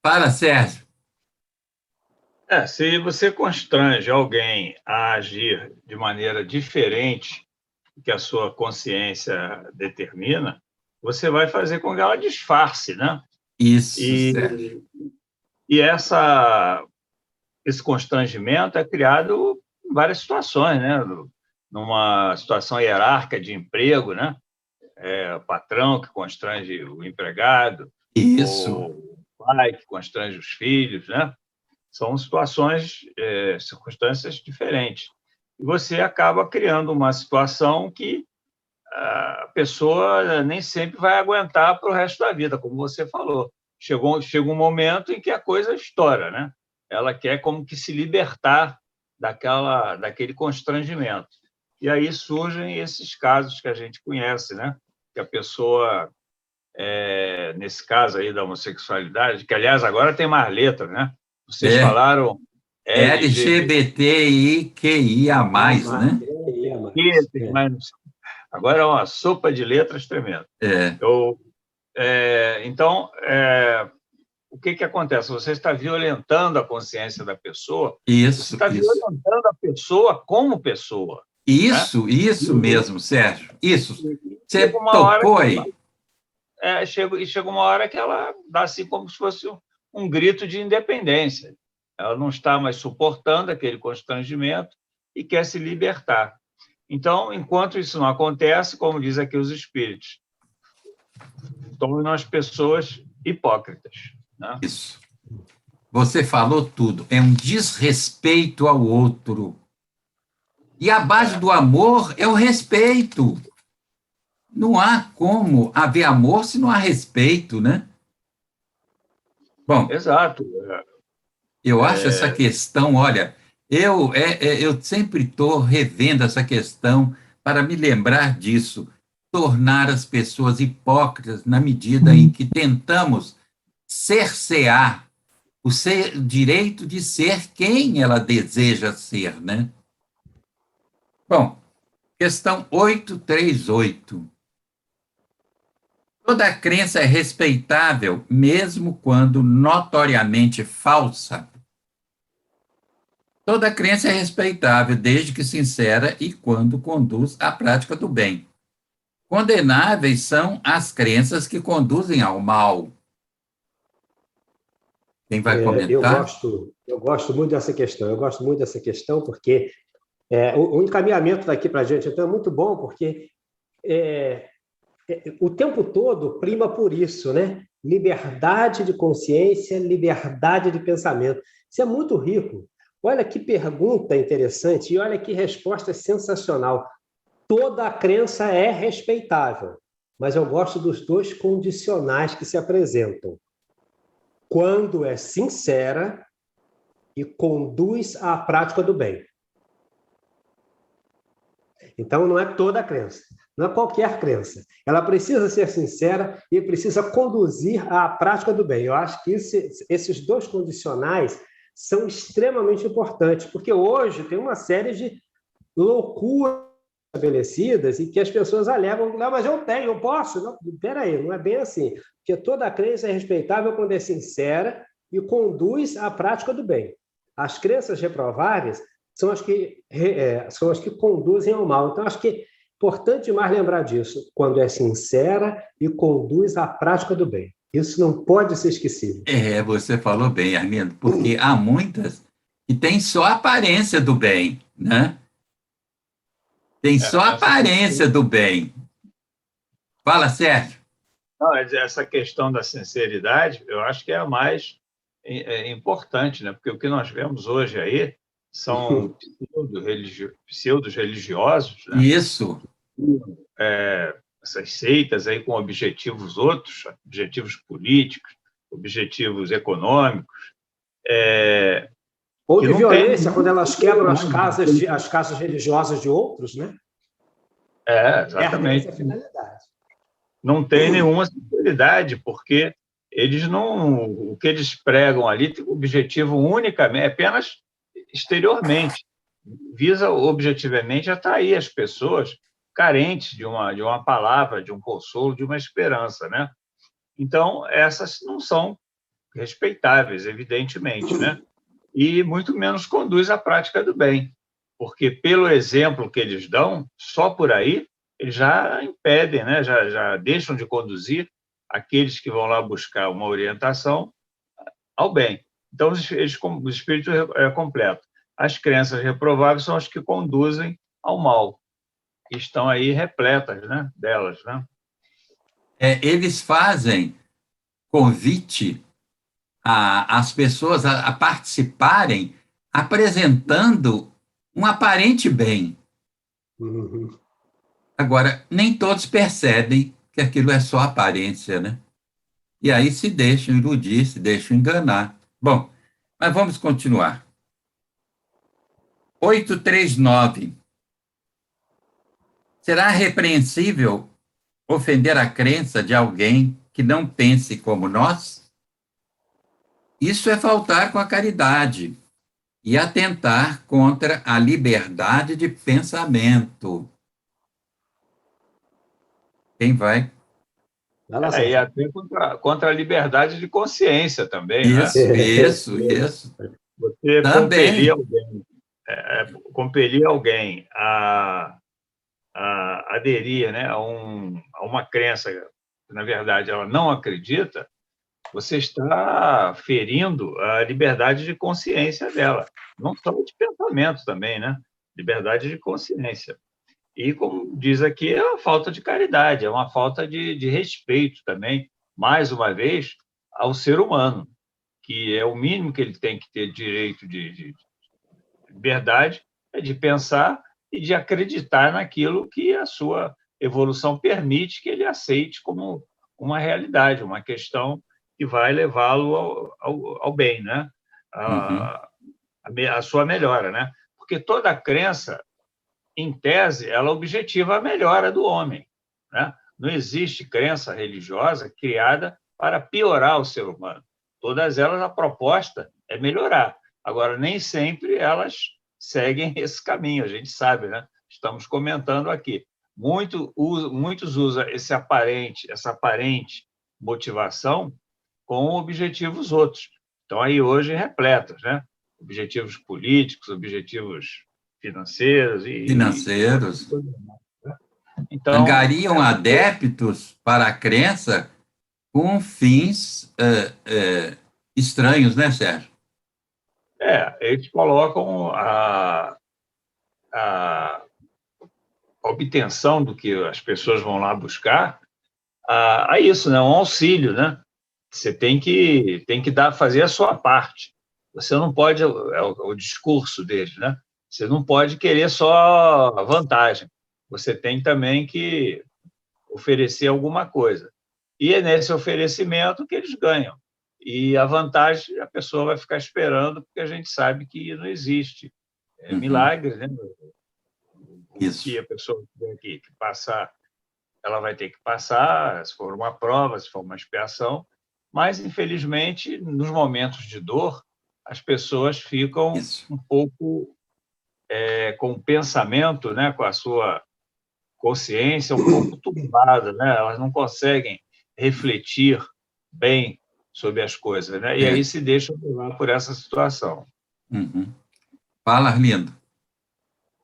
Fala, Sérgio. Se você constrange alguém a agir de maneira diferente do que a sua consciência determina, você vai fazer com que ela disfarce, né? Isso, Sérgio. E esse constrangimento é criado em várias situações, né? Numa situação hierárquica de emprego, né? O patrão que constrange o empregado, o pai que constrange os filhos, né? São circunstâncias diferentes. E você acaba criando uma situação que a pessoa nem sempre vai aguentar para o resto da vida, como você falou. Chega um momento em que a coisa estoura, né? Ela quer como que se libertar daquele constrangimento. E aí surgem esses casos que a gente conhece, né? Que a pessoa, nesse caso aí da homossexualidade, que, aliás, agora tem mais letra, né? Vocês falaram LGBTIQIA+, né? Agora é uma sopa de letras tremenda. Então, o que acontece? Você está violentando a consciência da pessoa, você está violentando a pessoa como pessoa. Isso mesmo, Sérgio. Isso. Você tocou aí. Chega uma hora que ela dá assim como se fosse um grito de independência. Ela não está mais suportando aquele constrangimento e quer se libertar. Então, enquanto isso não acontece, como diz aqui os espíritos, tornam as pessoas hipócritas. Né? Isso. Você falou tudo. É um desrespeito ao outro. E a base do amor é o respeito. Não há como haver amor se não há respeito, né? Bom, exato. Eu acho essa questão, olha, eu sempre estou revendo essa questão para me lembrar disso, tornar as pessoas hipócritas na medida em que tentamos cercear o direito de ser quem ela deseja ser, né? Bom, questão 838. Toda crença é respeitável, mesmo quando notoriamente falsa. Toda crença é respeitável, desde que sincera e quando conduz à prática do bem. Condenáveis são as crenças que conduzem ao mal. Quem vai comentar? Eu gosto muito dessa questão. Eu gosto muito dessa questão porque o encaminhamento daqui para a gente então, é muito bom, porque o tempo todo prima por isso, né? Liberdade de consciência, liberdade de pensamento. Isso é muito rico. Olha que pergunta interessante e olha que resposta sensacional. Toda crença é respeitável, mas eu gosto dos dois condicionais que se apresentam. Quando é sincera e conduz à prática do bem. Então, não é toda crença, não é qualquer crença. Ela precisa ser sincera e precisa conduzir à prática do bem. Eu acho que esses dois condicionais são extremamente importantes, porque hoje tem uma série de loucuras estabelecidas e que as pessoas alegam, não, mas eu tenho, eu posso. Não, peraí, não é bem assim. Porque toda crença é respeitável quando é sincera e conduz à prática do bem. As crenças reprováveis são as que conduzem ao mal. Então, acho que é importante demais lembrar disso, quando é sincera e conduz à prática do bem. Isso não pode ser esquecido. Você falou bem, Arlindo, porque há muitas que têm só a aparência do bem, né? Tem só a aparência do bem. Fala, Sérgio. Não, essa questão da sinceridade, eu acho que é a mais importante, né? Porque o que nós vemos hoje aí são pseudos religiosos, né? Isso. Essas seitas aí com objetivos outros, objetivos políticos, objetivos econômicos. Ou de violência, quando elas quebram as casas religiosas de outros, né? Exatamente. Essa é a finalidade. Não tem nenhuma sinceridade, porque o que eles pregam ali tem objetivo unicamente, apenas exteriormente, visa objetivamente atrair as pessoas carentes de uma palavra, de um consolo, de uma esperança, né? Então, essas não são respeitáveis, evidentemente, né? E muito menos conduz à prática do bem, porque pelo exemplo que eles dão, só por aí, eles já impedem, né? já deixam de conduzir aqueles que vão lá buscar uma orientação ao bem. Então, o espírito é completo. As crenças reprováveis são as que conduzem ao mal, que estão aí repletas, né, delas, né? Eles fazem convite às pessoas a participarem apresentando um aparente bem. Uhum. Agora, nem todos percebem que aquilo é só aparência, né? E aí se deixam iludir, se deixam enganar. Bom, mas vamos continuar. 839. Será repreensível ofender a crença de alguém que não pense como nós? Isso é faltar com a caridade e atentar contra a liberdade de pensamento. Quem vai? E até contra a liberdade de consciência também, Isso, né? isso. Você também. compelir alguém a aderir, né, a uma crença que, na verdade, ela não acredita, você está ferindo a liberdade de consciência dela. Não só de pensamento também, né? Liberdade de consciência. E, como diz aqui, é uma falta de caridade, é uma falta de respeito também, mais uma vez, ao ser humano, que é o mínimo que ele tem que ter direito de liberdade, é de pensar e de acreditar naquilo que a sua evolução permite que ele aceite como uma realidade, uma questão que vai levá-lo ao bem, né? A sua melhora, né? Porque toda crença, em tese, ela objetiva a melhora do homem, né? Não existe crença religiosa criada para piorar o ser humano. Todas elas, a proposta é melhorar. Agora, nem sempre elas seguem esse caminho, a gente sabe, né? Estamos comentando aqui. Muitos usam essa aparente motivação com objetivos outros. Então, aí hoje repletos, né? Objetivos políticos, objetivos financeiros Financeiros. Então, angariam adeptos para a crença com fins estranhos, né, Sérgio? Eles colocam a obtenção do que as pessoas vão lá buscar a isso, né? Um auxílio, né? Você tem que fazer a sua parte. Você não pode, é o discurso deles, né? Você não pode querer só a vantagem. Você tem também que oferecer alguma coisa. E é nesse oferecimento que eles ganham. E a vantagem, a pessoa vai ficar esperando, porque a gente sabe que não existe milagres, né? Isso. Que a pessoa tiver que passar, ela vai ter que passar, se for uma prova, se for uma expiação, mas, infelizmente, nos momentos de dor, as pessoas ficam um pouco com o pensamento, né, com a sua consciência um pouco turbada, né? Elas não conseguem refletir bem sobre as coisas, né? E aí se deixam levar por essa situação. Fala, Arlindo.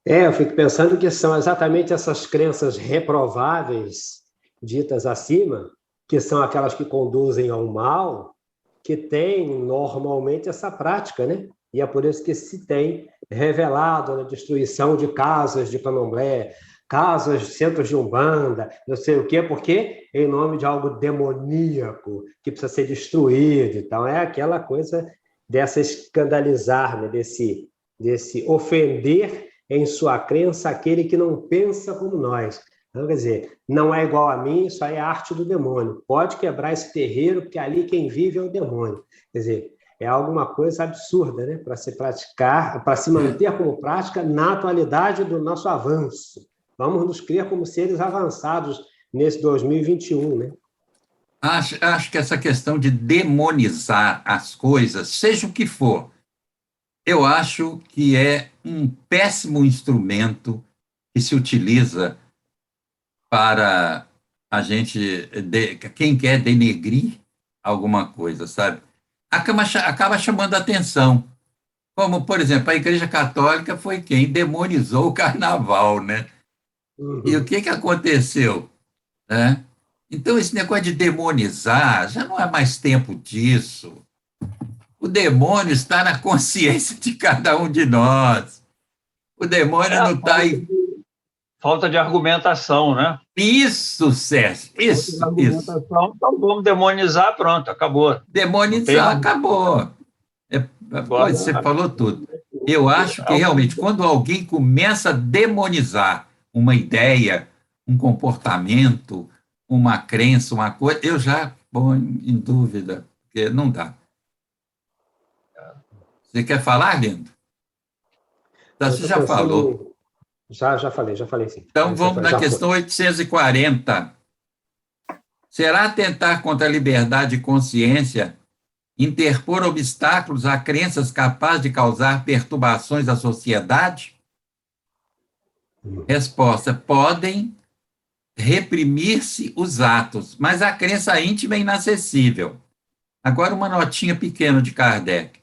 Eu fico pensando que são exatamente essas crenças reprováveis, ditas acima, que são aquelas que conduzem ao mal, que têm normalmente essa prática, né? E é por isso que se tem revelado a destruição de casas de candomblé, casas, centros de umbanda, não sei o quê, porque em nome de algo demoníaco que precisa ser destruído. Então, é aquela coisa dessa escandalizar, né? desse ofender em sua crença aquele que não pensa como nós. Então, quer dizer, não é igual a mim, isso aí é arte do demônio. Pode quebrar esse terreiro, porque ali quem vive é o demônio. Quer dizer, é alguma coisa absurda, né? Para se praticar, para se manter como prática na atualidade do nosso avanço. Vamos nos crer como seres avançados nesse 2021, né? Acho que essa questão de demonizar as coisas, seja o que for, eu acho que é um péssimo instrumento que se utiliza para a gente, quem quer denegrir alguma coisa, sabe? Acaba chamando a atenção. Como, por exemplo, a Igreja Católica foi quem demonizou o carnaval, né? E o que aconteceu? Né? Então, esse negócio de demonizar, já não é mais tempo disso. O demônio está na consciência de cada um de nós. O demônio não está aí. Falta de argumentação, né? Isso, Sérgio, isso. Então vamos demonizar, pronto, acabou. Demonizar, acabou. Você falou tudo. Eu acho que, realmente, quando alguém começa a demonizar uma ideia, um comportamento, uma crença, uma coisa, eu já ponho em dúvida, porque não dá. Você quer falar, Lindo? Você já falou. Já falei sim. Então, vamos na questão 840. Será atentar contra a liberdade de consciência interpor obstáculos a crenças capazes de causar perturbações à sociedade? Resposta: podem reprimir-se os atos, mas a crença íntima é inacessível. Agora, uma notinha pequena de Kardec.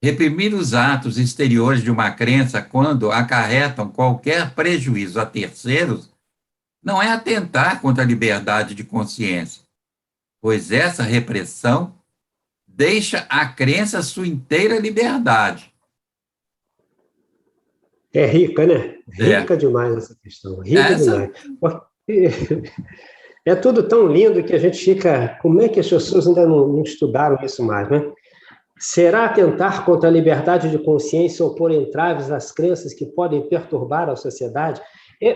Reprimir os atos exteriores de uma crença quando acarretam qualquer prejuízo a terceiros não é atentar contra a liberdade de consciência, pois essa repressão deixa a crença sua inteira liberdade. É rica, né? Rica demais essa questão, demais. É tudo tão lindo que a gente fica... Como é que as pessoas ainda não estudaram isso mais, né? Será atentar contra a liberdade de consciência ou pôr entraves às crenças que podem perturbar a sociedade?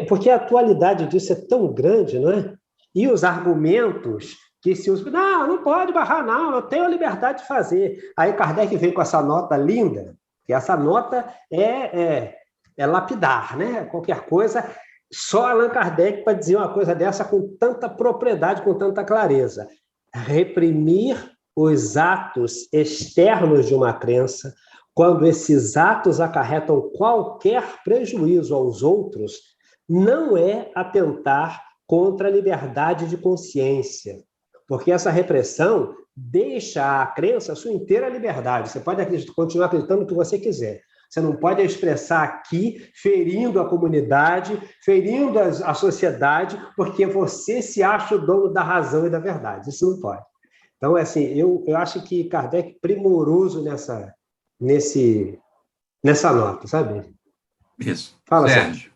Porque a atualidade disso é tão grande, não é? E os argumentos que se usam... Não pode barrar, não, eu tenho a liberdade de fazer. Aí Kardec vem com essa nota linda, que essa nota é lapidar, né? Qualquer coisa, só Allan Kardec para dizer uma coisa dessa com tanta propriedade, com tanta clareza. Reprimir os atos externos de uma crença, quando esses atos acarretam qualquer prejuízo aos outros, não é atentar contra a liberdade de consciência, porque essa repressão deixa à crença a sua inteira liberdade. Você pode continuar acreditando no que você quiser. Você não pode expressar aqui, ferindo a comunidade, ferindo a sociedade, porque você se acha o dono da razão e da verdade. Isso não pode. Então, assim, eu acho que Kardec é primoroso nessa nota, sabe? Isso. Fala, Sérgio.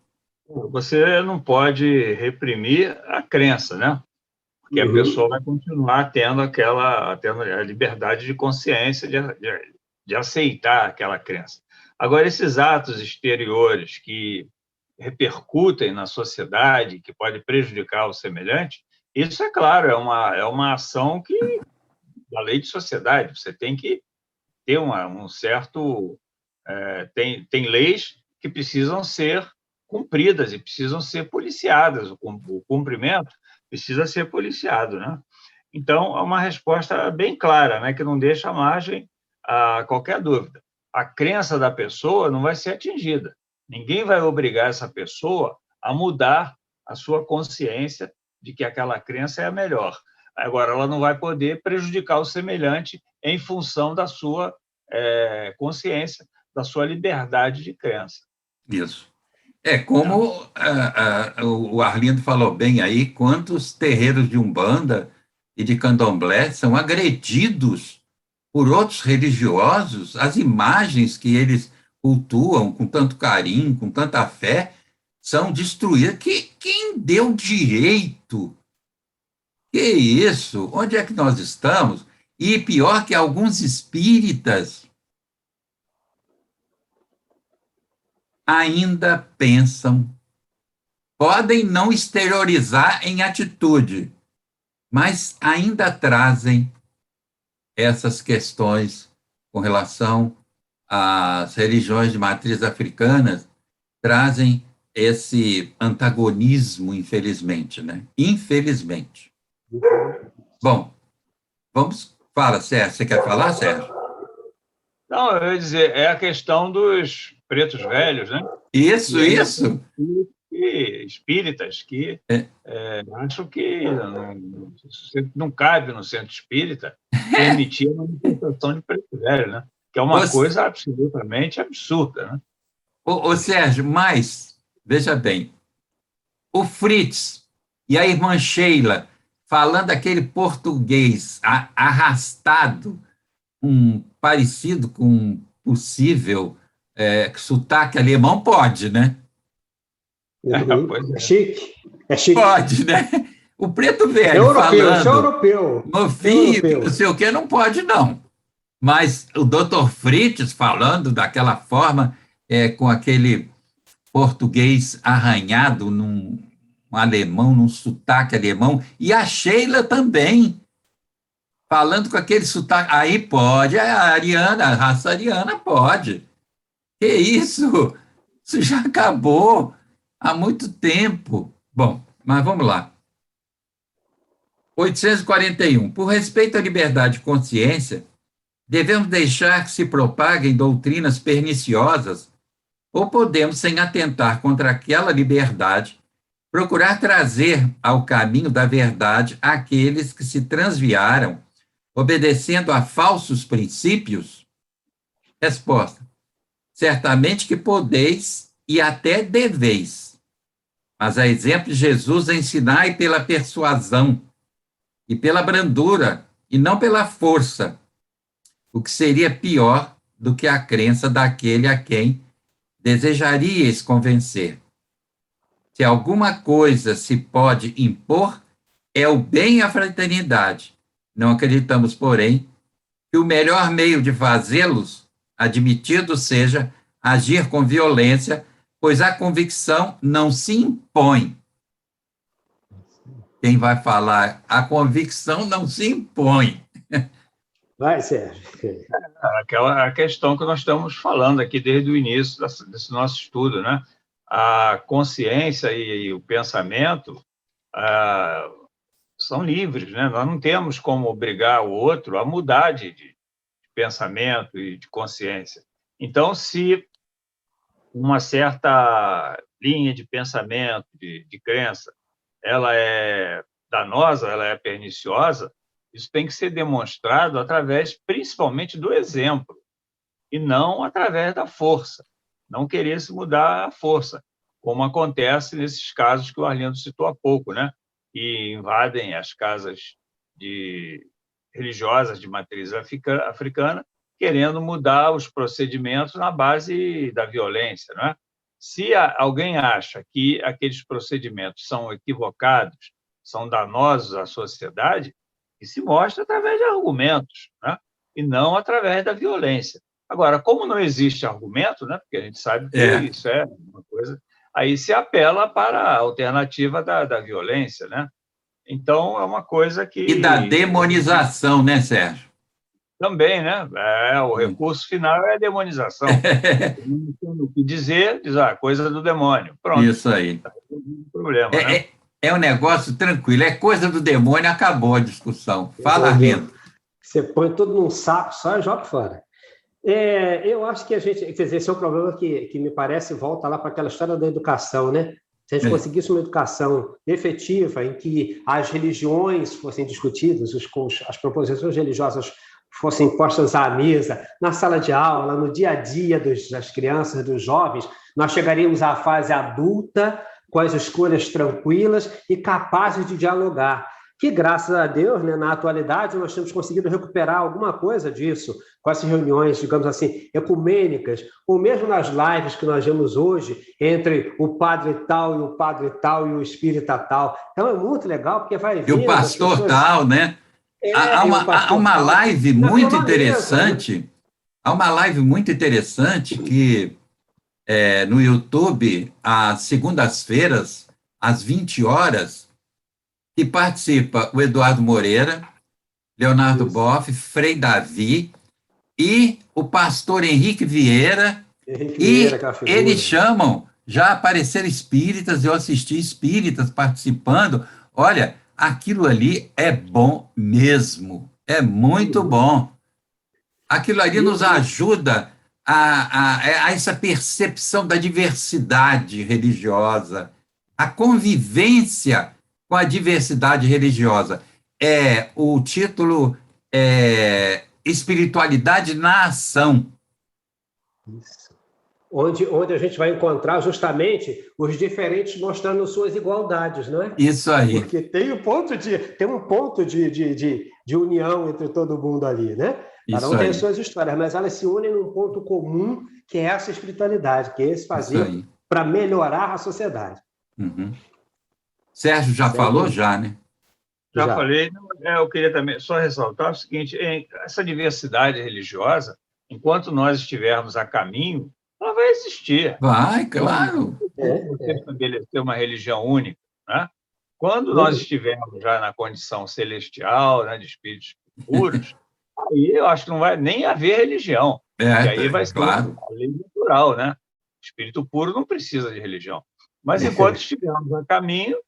Você não pode reprimir a crença, né? Porque a pessoa vai continuar tendo a liberdade de consciência de aceitar aquela crença. Agora, esses atos exteriores que repercutem na sociedade, que pode prejudicar o semelhante, isso, é claro, é uma ação da lei de sociedade. Você tem que ter um certo... tem leis que precisam ser cumpridas e precisam ser policiadas. O cumprimento precisa ser policiado, né? Então, é uma resposta bem clara, né, que não deixa margem a qualquer dúvida. A crença da pessoa não vai ser atingida. Ninguém vai obrigar essa pessoa a mudar a sua consciência de que aquela crença é a melhor. Agora, ela não vai poder prejudicar o semelhante em função da sua consciência, da sua liberdade de crença. Isso. Como o Arlindo falou bem aí, quantos terreiros de Umbanda e de Candomblé são agredidos por outros religiosos, as imagens que eles cultuam com tanto carinho, com tanta fé, são destruídas. Quem deu direito? Que isso? Onde é que nós estamos? E pior que alguns espíritas ainda pensam, podem não exteriorizar em atitude, mas ainda trazem essas questões com relação às religiões de matriz africanas, trazem esse antagonismo, infelizmente, né? Infelizmente. Bom, fala, Sérgio. Você quer falar, Sérgio? Não, eu ia dizer, é a questão dos pretos velhos, né? Isso. Espíritas que acham que não cabe no centro espírita permitir a manifestação de preto velho, né? Que é uma coisa absolutamente absurda, né? Ô, Sérgio, mas, veja bem, o Fritz e a irmã Sheila falando aquele português arrastado, parecido com um possível sotaque alemão, pode, né? É chique. É chique. Pode, né? O preto velho europeu, falando... europeu. Meu filho, não sei o que, não pode, não. Mas o Dr. Fritz falando daquela forma, com aquele português arranhado num alemão, num sotaque alemão, e a Sheila também, falando com aquele sotaque, aí pode, a ariana, a raça ariana pode. Que isso? Isso já acabou há muito tempo. Bom, mas vamos lá. 841. Por respeito à liberdade de consciência, devemos deixar que se propaguem doutrinas perniciosas ou podemos, sem atentar contra aquela liberdade, procurar trazer ao caminho da verdade aqueles que se transviaram, obedecendo a falsos princípios? Resposta: certamente que podeis e até deveis, mas a exemplo de Jesus ensinai pela persuasão e pela brandura, e não pela força, o que seria pior do que a crença daquele a quem desejaríeis convencer. Se alguma coisa se pode impor, é o bem e a fraternidade. Não acreditamos, porém, que o melhor meio de fazê-los, admitido seja, agir com violência, pois a convicção não se impõe. Quem vai falar? A convicção não se impõe. Vai, Sérgio. Aquela questão que nós estamos falando aqui desde o início desse nosso estudo, né? A consciência e o pensamento são livres, né? Nós não temos como obrigar o outro a mudar de pensamento e de consciência. Então, se uma certa linha de pensamento, de crença, ela é danosa, ela é perniciosa, isso tem que ser demonstrado através, principalmente, do exemplo, e não através da força. Não querer se mudar à força, como acontece nesses casos que o Arlindo citou há pouco, né? Que invadem as casas religiosas de matriz africana, querendo mudar os procedimentos na base da violência, não é? Se alguém acha que aqueles procedimentos são equivocados, são danosos à sociedade, que se mostra através de argumentos, né? E não através da violência. Agora, como não existe argumento, né? Porque a gente sabe que isso é uma coisa, aí se apela para a alternativa da violência, né? Então, é uma coisa que... E da demonização, né, Sérgio? Também, né? O recurso final é a demonização. Não tem o que dizer, diz, coisa do demônio. Pronto. Isso aí. Tá resolvido o problema, né? É um negócio tranquilo, é coisa do demônio, acabou a discussão. Fala, Arlindo. Você põe tudo num saco só e joga fora. Eu acho que a gente... Quer dizer, esse é um problema que me parece volta lá para aquela história da educação, né? Se a gente conseguisse uma educação efetiva em que as religiões fossem discutidas, as proposições religiosas fossem postas à mesa, na sala de aula, no dia a dia das crianças, dos jovens, nós chegaríamos à fase adulta com as escolhas tranquilas e capazes de dialogar. Que, graças a Deus, né, na atualidade, nós temos conseguido recuperar alguma coisa disso com essas reuniões, digamos assim, ecumênicas, ou mesmo nas lives que nós vemos hoje entre o padre tal e o espírita tal. Então, é muito legal, porque vai vir... E o pastor tal, né? Há uma live muito interessante, há uma live muito interessante que no YouTube, às segundas-feiras, às 20 horas, que participa o Eduardo Moreira, Leonardo Boff, Frei Davi e o pastor Henrique Vieira, eles chamam, já apareceram espíritas, eu assisti espíritas participando. Olha, aquilo ali é bom mesmo, é muito bom. Aquilo ali nos ajuda a essa percepção da diversidade religiosa, a convivência com a diversidade religiosa. O título é Espiritualidade na Ação. Isso. Onde a gente vai encontrar justamente os diferentes mostrando suas igualdades, não é? Isso aí. Porque tem um ponto de união entre todo mundo ali, né? Cada um tem as suas histórias, mas elas se unem num ponto comum, que é essa espiritualidade, que é esse fazer para melhorar a sociedade. Uhum. Sérgio já falou? Já, né? Já falei. Eu queria também só ressaltar o seguinte: essa diversidade religiosa, enquanto nós estivermos a caminho, ela vai existir. Vai, claro. Você estabelecer uma religião única, né? Quando nós estivermos já na condição celestial, né, de espíritos puros, aí eu acho que não vai nem haver religião. E aí vai ser a lei natural, né? Espírito puro não precisa de religião. Mas enquanto estivermos a caminho,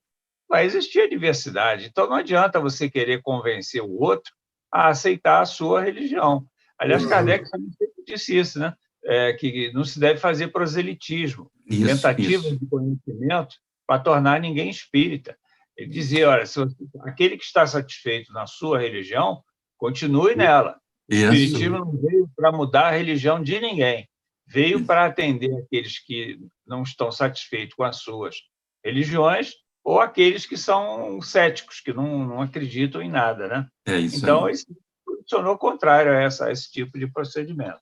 vai existir a diversidade. Então, não adianta você querer convencer o outro a aceitar a sua religião. Aliás, Kardec também sempre disse isso, né? Que não se deve fazer proselitismo, tentativas de conhecimento para tornar ninguém espírita. Ele dizia, olha, aquele que está satisfeito na sua religião, continue nela. O espiritismo não veio para mudar a religião de ninguém, veio para atender aqueles que não estão satisfeitos com as suas religiões ou aqueles que são céticos, que não acreditam em nada, né? Então, ele se posicionou contrário a esse tipo de procedimento.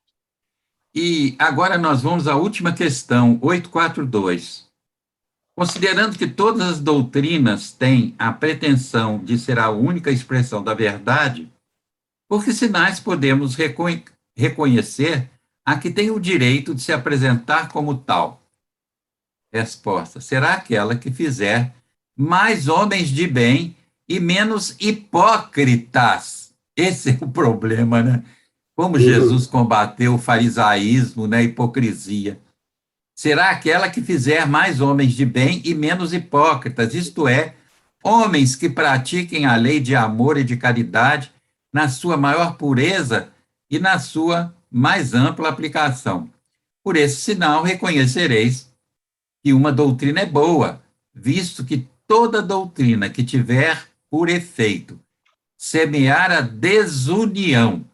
E agora nós vamos à última questão, 842. Considerando que todas as doutrinas têm a pretensão de ser a única expressão da verdade, por que sinais podemos reconhecer a que tem o direito de se apresentar como tal? Resposta: será aquela que fizer mais homens de bem e menos hipócritas. Esse é o problema, né? Como Jesus combateu o farisaísmo, né, a hipocrisia. Será aquela que fizer mais homens de bem e menos hipócritas, isto é, homens que pratiquem a lei de amor e de caridade na sua maior pureza e na sua mais ampla aplicação. Por esse sinal reconhecereis que uma doutrina é boa, visto que toda doutrina que tiver por efeito semear a desunião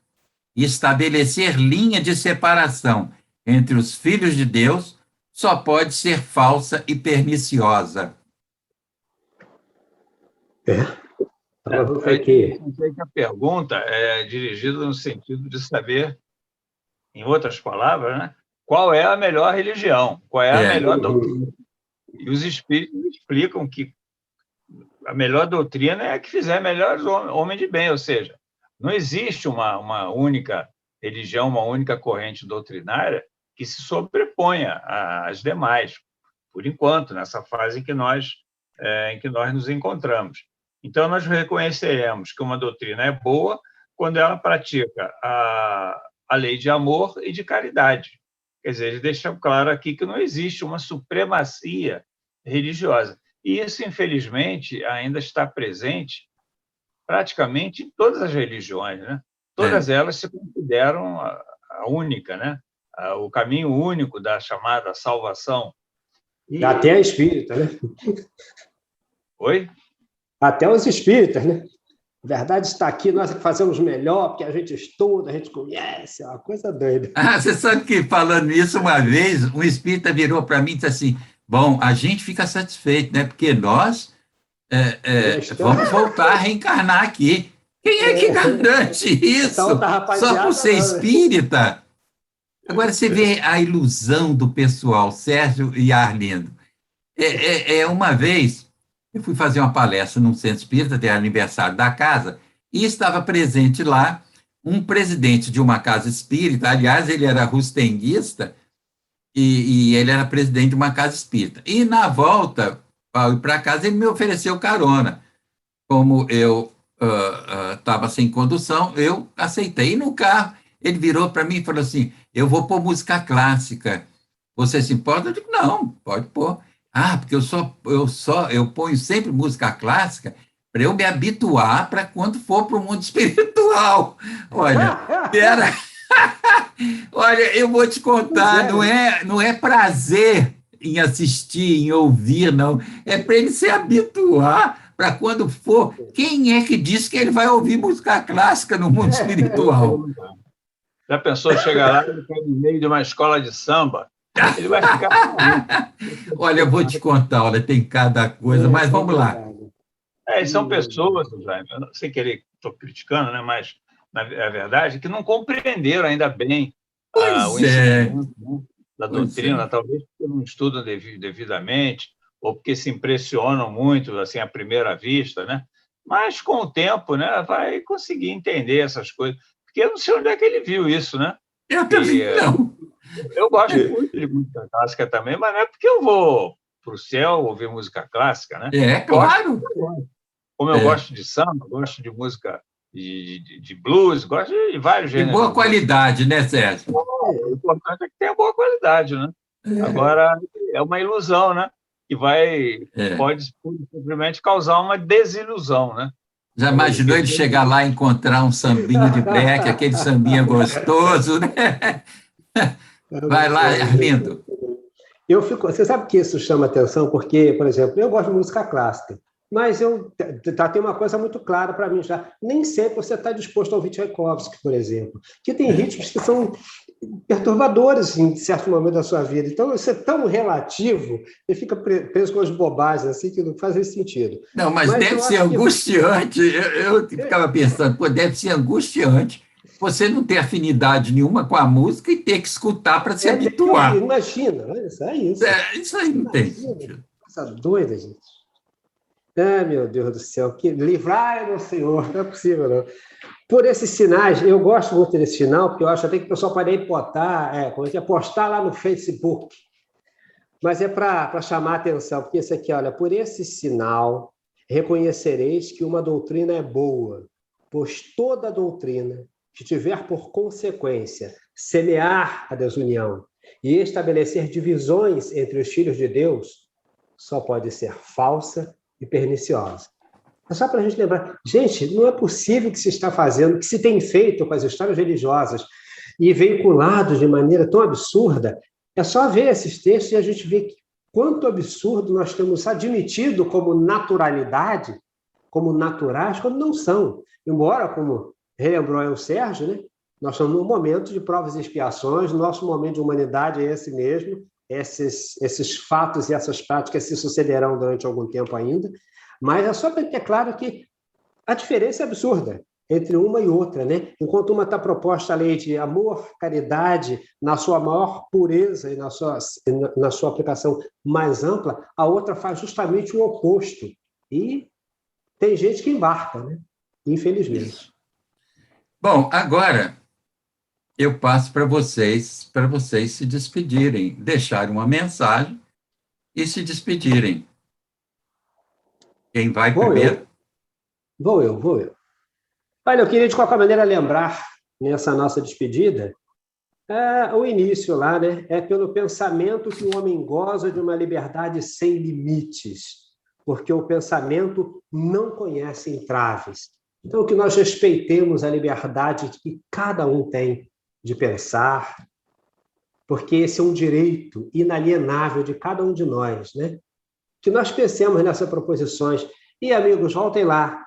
e estabelecer linha de separação entre os filhos de Deus só pode ser falsa e perniciosa. Eu sei que a pergunta é dirigida no sentido de saber, em outras palavras, né, qual é a melhor religião, qual é a melhor doutrina. E os espíritos explicam que a melhor doutrina é a que fizer melhores homens de bem, ou seja, não existe uma única religião, uma única corrente doutrinária que se sobreponha às demais, por enquanto, nessa fase em que nós nos encontramos. Então, nós reconheceremos que uma doutrina é boa quando ela pratica a lei de amor e de caridade. Quer dizer, ele deixa claro aqui que não existe uma supremacia religiosa. E isso, infelizmente, ainda está presente praticamente em todas as religiões, né? Todas elas se consideram a única, né? O caminho único da chamada salvação. Até a espírita, né? Oi? Até os espíritas, né? A verdade está aqui, nós fazemos melhor, porque a gente estuda, a gente conhece, é uma coisa doida. Você sabe que, falando isso, uma vez, um espírita virou para mim e disse assim, bom, a gente fica satisfeito, né? Porque nós vamos voltar a reencarnar aqui. Quem é que garante isso? Então, só por ser espírita? Agora, você vê a ilusão do pessoal, Sérgio e Arlindo. Uma vez, eu fui fazer uma palestra num centro espírita, era aniversário da casa, e estava presente lá um presidente de uma casa espírita, aliás, ele era rustenguista, e ele era presidente de uma casa espírita. E na volta para casa, ele me ofereceu carona. Como eu estava sem condução, eu aceitei. E no carro, ele virou para mim e falou assim, eu vou pôr música clássica. Você se importa? Eu digo, não, pode pôr. Porque eu ponho sempre música clássica para eu me habituar para quando for para o mundo espiritual. Olha, olha, eu vou te contar, não é prazer em assistir, em ouvir, não. É para ele se habituar para quando for. Quem é que disse que ele vai ouvir música clássica no mundo espiritual? Já pensou chegar lá no meio de uma escola de samba? Ele vai ficar... Olha, eu vou te contar, olha, tem cada coisa, mas vamos lá. São pessoas, Jaime, eu não sei que ele estou criticando, né, mas é verdade que não compreenderam ainda bem o ensinamento, né, da doutrina, talvez porque não estudam devidamente, ou porque se impressionam muito assim, à primeira vista, né? Mas, com o tempo, né, vai conseguir entender essas coisas. Porque eu não sei onde é que ele viu isso, né? Eu também não. Eu gosto muito de música clássica também, mas não é porque eu vou para o céu ouvir música clássica, né? Claro. Como eu gosto de samba, gosto de música de blues, gosto de vários gêneros. De boa qualidade, né, Sérgio? O importante é que tenha boa qualidade, né? Agora, é uma ilusão, né? Que pode simplesmente causar uma desilusão, né? Já imaginou ele chegar lá e encontrar um sambinho de Beck, aquele sambinha gostoso, né? Vai lá, Arlindo. Você sabe que isso chama atenção? Porque, por exemplo, eu gosto de música clássica, mas tem uma coisa muito clara para mim já. Nem sempre você está disposto a ouvir Tchaikovsky, por exemplo, que tem ritmos que são perturbadores em certo momento da sua vida. Então, isso é tão relativo, você fica preso com as bobagens assim que não fazem sentido. Não, mas deve ser angustiante. Eu ficava pensando, deve ser angustiante você não ter afinidade nenhuma com a música e ter que escutar para se habituar. Imagina, olha só, é isso. Isso aí não tem sentido. Coisa doida, gente. Meu Deus do céu, que livrai-nos, Senhor, não é possível, não. Por esses sinais, eu gosto muito desse sinal, porque eu acho até que o pessoal pode postar lá no Facebook. Mas é para chamar a atenção, porque isso aqui, olha, por esse sinal, reconhecereis que uma doutrina é boa, pois toda doutrina que tiver por consequência semear a desunião e estabelecer divisões entre os filhos de Deus, só pode ser falsa e perniciosa. É só para a gente lembrar. Gente, não é possível que se está fazendo, que se tem feito com as histórias religiosas e veiculados de maneira tão absurda. É só ver esses textos e a gente vê quanto absurdo nós temos admitido como naturalidade, como naturais, quando não são. Embora, como relembrou o Sérgio, né, nós estamos num momento de provas e expiações, nosso momento de humanidade é esse mesmo, esses fatos e essas práticas se sucederão durante algum tempo ainda, mas é só para ter claro que a diferença é absurda entre uma e outra, né? Enquanto uma está proposta a lei de amor, caridade, na sua maior pureza e na sua aplicação mais ampla, a outra faz justamente o oposto. E tem gente que embarca, né? Infelizmente. Isso. Bom, agora eu passo para vocês se despedirem, deixarem uma mensagem e se despedirem. Quem vai primeiro? Vou eu. Olha, eu queria de qualquer maneira lembrar, nessa nossa despedida, o início lá, né? É pelo pensamento que o homem goza de uma liberdade sem limites, porque o pensamento não conhece entraves. Então, que nós respeitemos a liberdade que cada um tem de pensar, porque esse é um direito inalienável de cada um de nós, né? Que nós pensemos nessas proposições. E, amigos, voltem lá,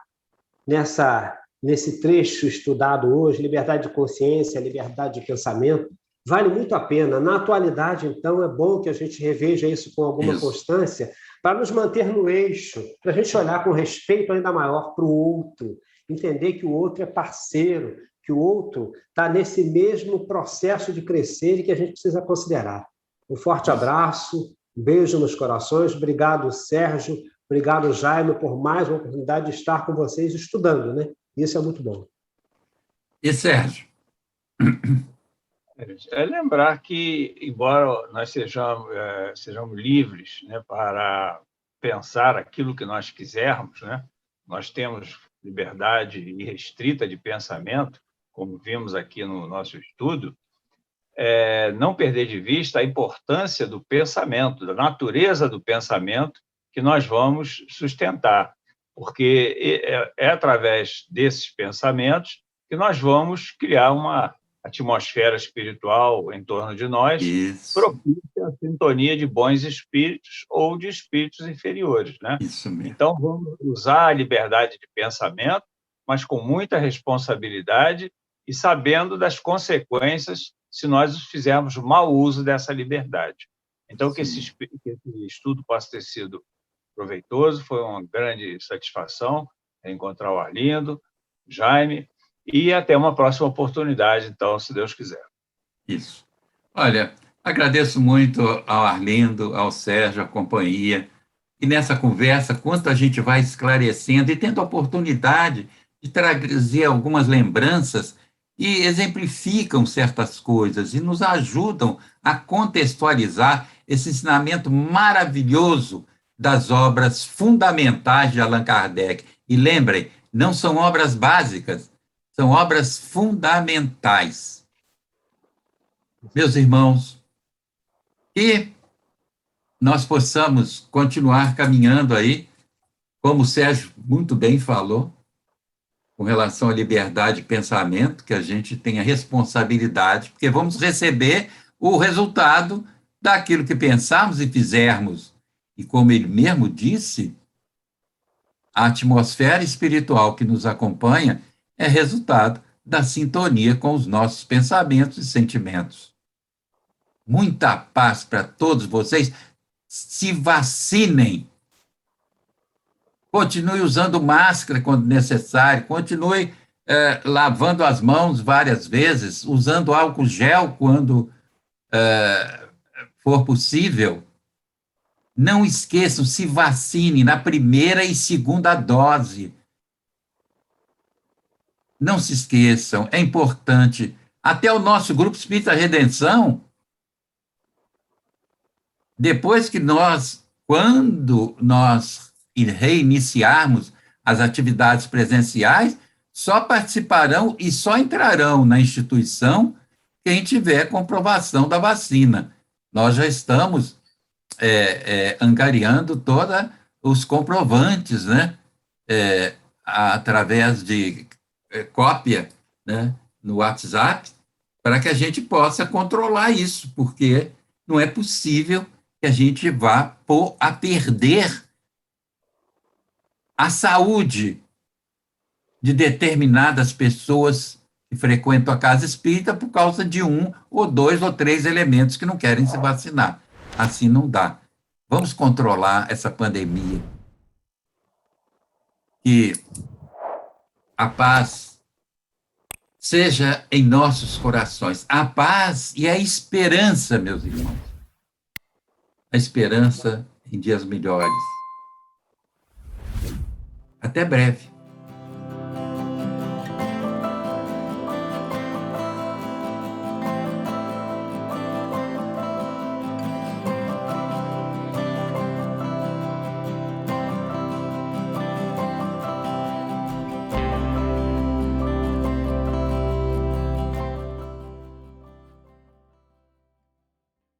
nesse trecho estudado hoje, liberdade de consciência, liberdade de pensamento, vale muito a pena. Na atualidade, então, é bom que a gente reveja isso com alguma constância, para nos manter no eixo, para a gente olhar com respeito ainda maior para o outro, entender que o outro é parceiro, que o outro está nesse mesmo processo de crescer e que a gente precisa considerar. Um forte abraço, um beijo nos corações. Obrigado, Sérgio. Obrigado, Jaime, por mais uma oportunidade de estar com vocês estudando, né? Isso é muito bom. E Sérgio? É lembrar que, embora nós sejamos livres, né, para pensar aquilo que nós quisermos, né, nós temos liberdade irrestrita de pensamento, como vimos aqui no nosso estudo, não perder de vista a importância do pensamento, da natureza do pensamento que nós vamos sustentar, porque é através desses pensamentos que nós vamos criar uma atmosfera espiritual em torno de nós, propícia à sintonia de bons espíritos ou de espíritos inferiores, né? Isso mesmo. Então, vamos usar a liberdade de pensamento, mas com muita responsabilidade e sabendo das consequências se nós fizermos mau uso dessa liberdade. Então, que esse estudo possa ter sido proveitoso, foi uma grande satisfação encontrar o Arlindo, Jaime, e até uma próxima oportunidade, então, se Deus quiser. Isso. Olha, agradeço muito ao Arlindo, ao Sérgio, à companhia, e nessa conversa, quanto a gente vai esclarecendo e tendo a oportunidade de trazer algumas lembranças e exemplificam certas coisas e nos ajudam a contextualizar esse ensinamento maravilhoso das obras fundamentais de Allan Kardec. E lembrem, não são obras básicas, são obras fundamentais. Meus irmãos, que nós possamos continuar caminhando aí, como o Sérgio muito bem falou, com relação à liberdade de pensamento, que a gente tenha responsabilidade, porque vamos receber o resultado daquilo que pensarmos e fizermos. E como ele mesmo disse, a atmosfera espiritual que nos acompanha é resultado da sintonia com os nossos pensamentos e sentimentos. Muita paz para todos vocês. Se vacinem. Continue usando máscara quando necessário. Continue lavando as mãos várias vezes, usando álcool gel quando for possível. Não esqueçam, se vacine na primeira e segunda dose. Não se esqueçam, é importante. Até o nosso Grupo Espírita Redenção, depois que quando nós reiniciarmos as atividades presenciais, só participarão e só entrarão na instituição quem tiver comprovação da vacina. Nós já estamos angariando todos os comprovantes, né? através de cópia, né, no WhatsApp, para que a gente possa controlar isso, porque não é possível que a gente vá pôr a perder a saúde de determinadas pessoas que frequentam a casa espírita por causa de 1 ou 2 ou 3 elementos que não querem se vacinar. Assim não dá. Vamos controlar essa pandemia. Que a paz seja em nossos corações. A paz e a esperança, meus irmãos. A esperança em dias melhores. Até breve.